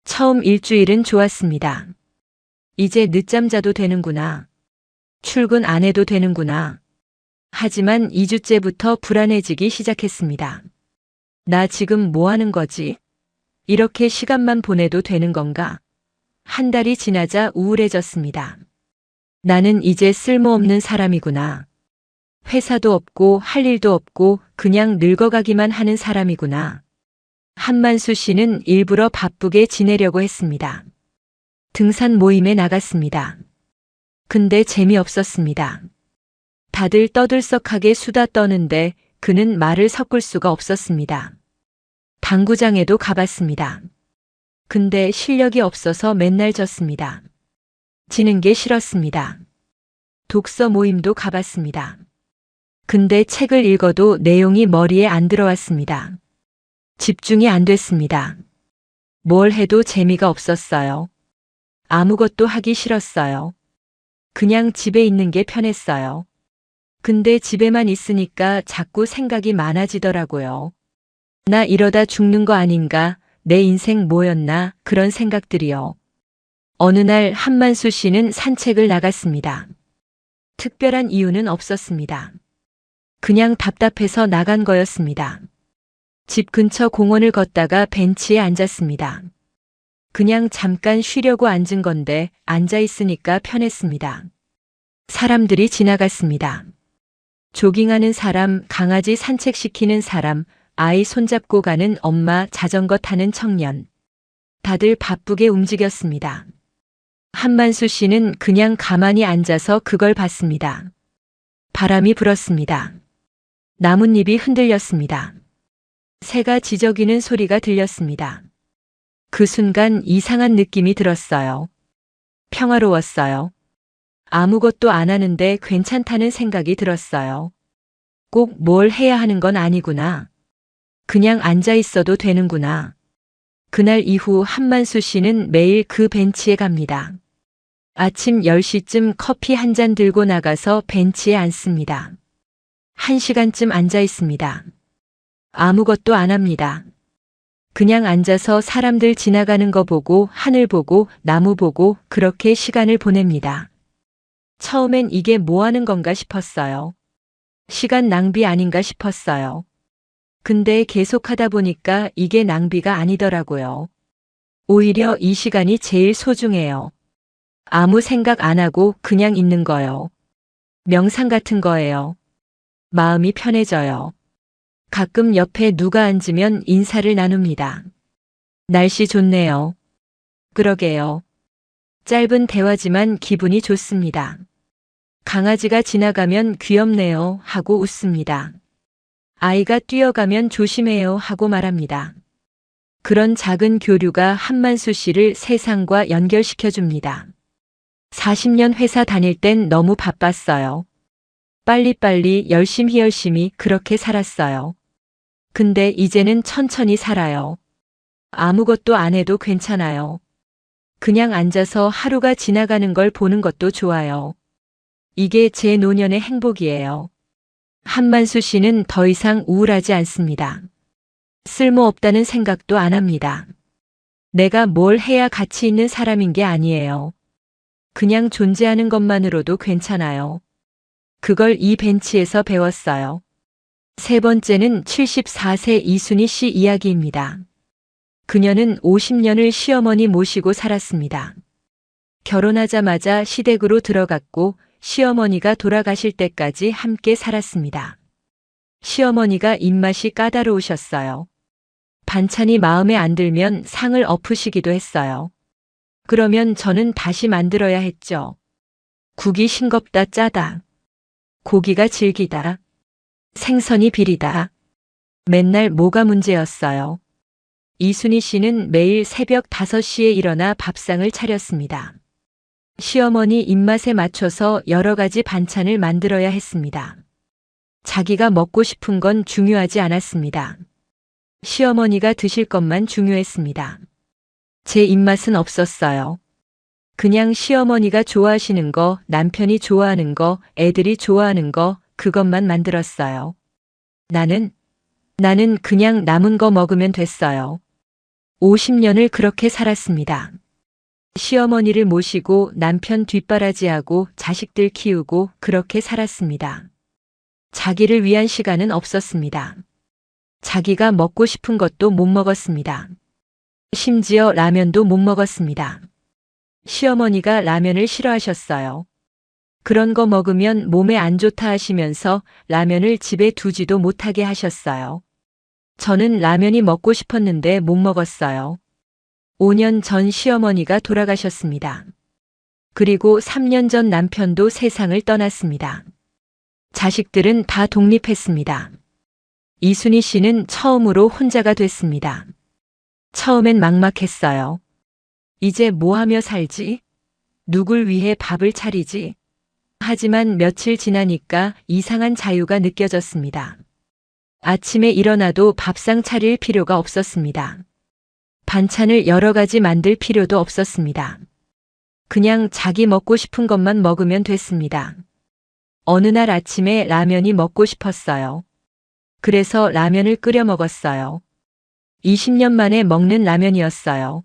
처음 일주일은 좋았습니다. 이제 늦잠 자도 되는구나. 출근 안 해도 되는구나. 하지만 2주째부터 불안해지기 시작했습니다. 나 지금 뭐 하는 거지? 이렇게 시간만 보내도 되는 건가? 한 달이 지나자 우울해졌습니다. 나는 이제 쓸모없는 사람이구나. 회사도 없고 할 일도 없고 그냥 늙어가기만 하는 사람이구나. 한만수 씨는 일부러 바쁘게 지내려고 했습니다. 등산 모임에 나갔습니다. 근데 재미없었습니다. 다들 떠들썩하게 수다 떠는데 그는 말을 섞을 수가 없었습니다. 당구장에도 가봤습니다. 근데 실력이 없어서 맨날 졌습니다. 지는 게 싫었습니다. 독서 모임도 가봤습니다. 근데 책을 읽어도 내용이 머리에 안 들어왔습니다. 집중이 안 됐습니다. 뭘 해도 재미가 없었어요. 아무것도 하기 싫었어요. 그냥 집에 있는 게 편했어요. 근데 집에만 있으니까 자꾸 생각이 많아지더라고요. 나 이러다 죽는 거 아닌가, 내 인생 뭐였나, 그런 생각들이요. 어느 날 한만수 씨는 산책을 나갔습니다. 특별한 이유는 없었습니다. 그냥 답답해서 나간 거였습니다. 집 근처 공원을 걷다가 벤치에 앉았습니다. 그냥 잠깐 쉬려고 앉은 건데 앉아 있으니까 편했습니다. 사람들이 지나갔습니다. 조깅하는 사람, 강아지 산책시키는 사람, 아이 손잡고 가는 엄마, 자전거 타는 청년. 다들 바쁘게 움직였습니다. 한만수 씨는 그냥 가만히 앉아서 그걸 봤습니다. 바람이 불었습니다. 나뭇잎이 흔들렸습니다. 새가 지저귀는 소리가 들렸습니다. 그 순간 이상한 느낌이 들었어요. 평화로웠어요. 아무것도 안 하는데 괜찮다는 생각이 들었어요. 꼭 뭘 해야 하는 건 아니구나. 그냥 앉아 있어도 되는구나. 그날 이후 한만수 씨는 매일 그 벤치에 갑니다. 아침 10시쯤 커피 한 잔 들고 나가서 벤치에 앉습니다. 1시간쯤 앉아 있습니다. 아무것도 안 합니다. 그냥 앉아서 사람들 지나가는 거 보고 하늘 보고 나무 보고 그렇게 시간을 보냅니다. 처음엔 이게 뭐 하는 건가 싶었어요. 시간 낭비 아닌가 싶었어요. 근데 계속 하다 보니까 이게 낭비가 아니더라고요. 오히려 이 시간이 제일 소중해요. 아무 생각 안 하고 그냥 있는 거요. 명상 같은 거예요. 마음이 편해져요. 가끔 옆에 누가 앉으면 인사를 나눕니다. 날씨 좋네요. 그러게요. 짧은 대화지만 기분이 좋습니다. 강아지가 지나가면 귀엽네요 하고 웃습니다. 아이가 뛰어가면 조심해요 하고 말합니다. 그런 작은 교류가 한만수 씨를 세상과 연결시켜 줍니다. 40년 회사 다닐 땐 너무 바빴어요. 빨리빨리 열심히 그렇게 살았어요. 근데 이제는 천천히 살아요. 아무것도 안 해도 괜찮아요. 그냥 앉아서 하루가 지나가는 걸 보는 것도 좋아요. 이게 제 노년의 행복이에요. 한만수 씨는 더 이상 우울하지 않습니다. 쓸모없다는 생각도 안 합니다. 내가 뭘 해야 가치 있는 사람인 게 아니에요. 그냥 존재하는 것만으로도 괜찮아요. 그걸 이 벤치에서 배웠어요. 세 번째는 74세 이순희 씨 이야기입니다. 그녀는 50년을 시어머니 모시고 살았습니다. 결혼하자마자 시댁으로 들어갔고 시어머니가 돌아가실 때까지 함께 살았습니다. 시어머니가 입맛이 까다로우셨어요. 반찬이 마음에 안 들면 상을 엎으시기도 했어요. 그러면 저는 다시 만들어야 했죠. 국이 싱겁다 짜다. 고기가 질기다. 생선이 비리다. 맨날 뭐가 문제였어요. 이순희 씨는 매일 새벽 5시에 일어나 밥상을 차렸습니다. 시어머니 입맛에 맞춰서 여러 가지 반찬을 만들어야 했습니다. 자기가 먹고 싶은 건 중요하지 않았습니다. 시어머니가 드실 것만 중요했습니다. 제 입맛은 없었어요. 그냥 시어머니가 좋아하시는 거, 남편이 좋아하는 거, 애들이 좋아하는 거, 그것만 만들었어요. 나는 그냥 남은 거 먹으면 됐어요. 50년을 그렇게 살았습니다. 시어머니를 모시고 남편 뒷바라지하고 자식들 키우고 그렇게 살았습니다. 자기를 위한 시간은 없었습니다. 자기가 먹고 싶은 것도 못 먹었습니다. 심지어 라면도 못 먹었습니다. 시어머니가 라면을 싫어하셨어요. 그런 거 먹으면 몸에 안 좋다 하시면서 라면을 집에 두지도 못하게 하셨어요. 저는 라면이 먹고 싶었는데 못 먹었어요. 5년 전 시어머니가 돌아가셨습니다. 그리고 3년 전 남편도 세상을 떠났습니다. 자식들은 다 독립했습니다. 이순희 씨는 처음으로 혼자가 됐습니다. 처음엔 막막했어요. 이제 뭐 하며 살지? 누굴 위해 밥을 차리지? 하지만 며칠 지나니까 이상한 자유가 느껴졌습니다. 아침에 일어나도 밥상 차릴 필요가 없었습니다. 반찬을 여러 가지 만들 필요도 없었습니다. 그냥 자기 먹고 싶은 것만 먹으면 됐습니다. 어느 날 아침에 라면이 먹고 싶었어요. 그래서 라면을 끓여 먹었어요. 20년 만에 먹는 라면이었어요.